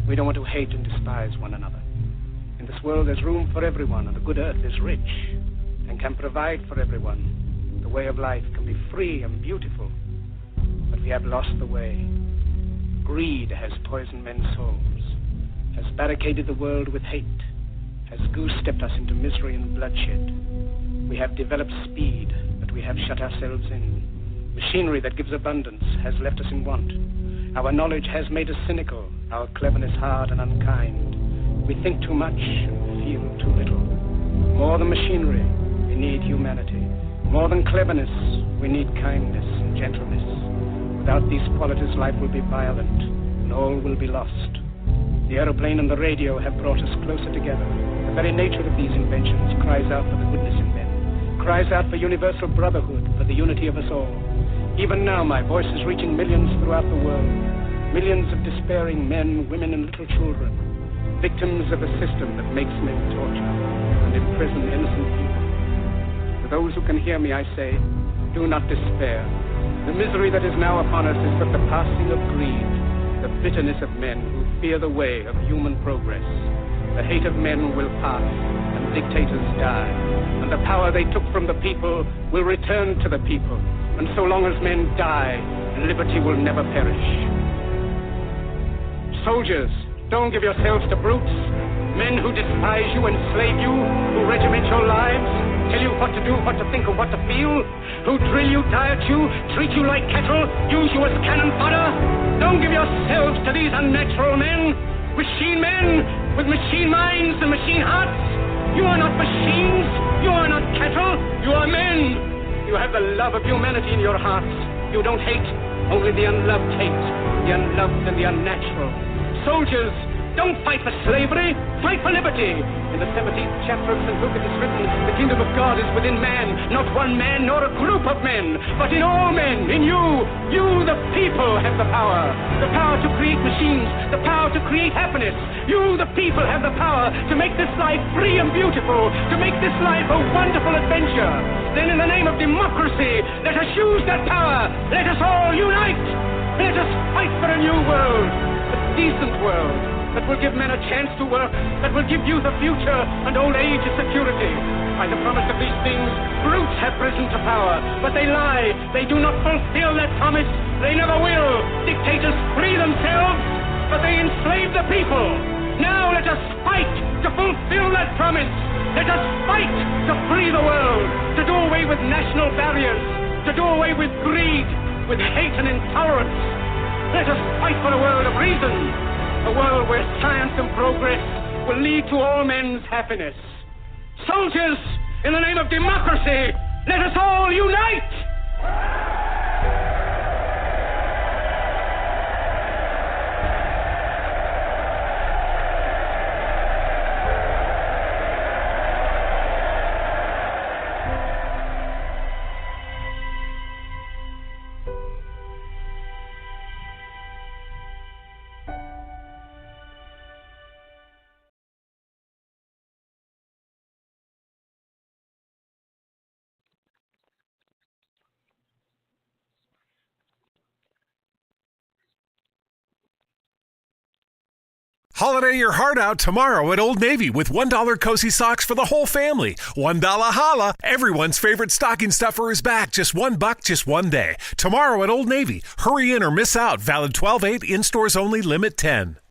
We don't want to hate and despise one another. In this world, there's room for everyone, and the good earth is rich and can provide for everyone. The way of life can be free and beautiful, but we have lost the way. Greed has poisoned men's souls, has barricaded the world with hate, has goose-stepped us into misery and bloodshed. We have developed speed, but we have shut ourselves in. Machinery that gives abundance has left us in want. Our knowledge has made us cynical, our cleverness hard and unkind. We think too much and feel too little. More than machinery, we need humanity. More than cleverness, we need kindness and gentleness. Without these qualities, life will be violent and all will be lost. The aeroplane and the radio have brought us closer together. The very nature of these inventions cries out for the goodness in men, cries out for universal brotherhood, for the unity of us all. Even now, my voice is reaching millions throughout the world. Millions of despairing men, women, and little children, victims of a system that makes men torture and imprison innocent people. To those who can hear me, I say, do not despair. The misery that is now upon us is but the passing of greed, the bitterness of men who fear the way of human progress. The hate of men will pass, and dictators die, and the power they took from the people will return to the people. And so long as men die, liberty will never perish. Soldiers, don't give yourselves to brutes, men who despise you, enslave you, who regiment your lives, tell you what to do, what to think, or what to feel, who drill you, diet you, treat you like cattle, use you as cannon fodder. Don't give yourselves to these unnatural men, machine men with machine minds and machine hearts. You are not machines, you are not cattle, you are men. You have the love of humanity in your hearts. You don't hate, only the unloved hate, the unloved and the unnatural. Soldiers, don't fight for slavery, fight for liberty. In the 17th chapter of St. Luke it is written, the kingdom of God is within man, not one man nor a group of men, but in all men, in you. You, the people, have the power to create machines, the power to create happiness. You, the people, have the power to make this life free and beautiful, to make this life a wonderful adventure. Then in the name of democracy, let us use that power. Let us all unite. Let us fight for a new world, a decent world, that will give men a chance to work, that will give youth a future and old age a security. By the promise of these things, brutes have risen to power, but they lie. They do not fulfill that promise. They never will. Dictators free themselves, but they enslave the people. Now let us fight to fulfill that promise. Let us fight to free the world, to do away with national barriers, to do away with greed, with hate and intolerance. Let us fight for a world of reason, a world where science and progress will lead to all men's happiness. Soldiers, in the name of democracy, let us all unite! Holiday your heart out tomorrow at Old Navy with $1 cozy socks for the whole family. $1 holla. Everyone's favorite stocking stuffer is back. Just $1, just one day. Tomorrow at Old Navy. Hurry in or miss out. Valid 12/8, in stores only, limit 10.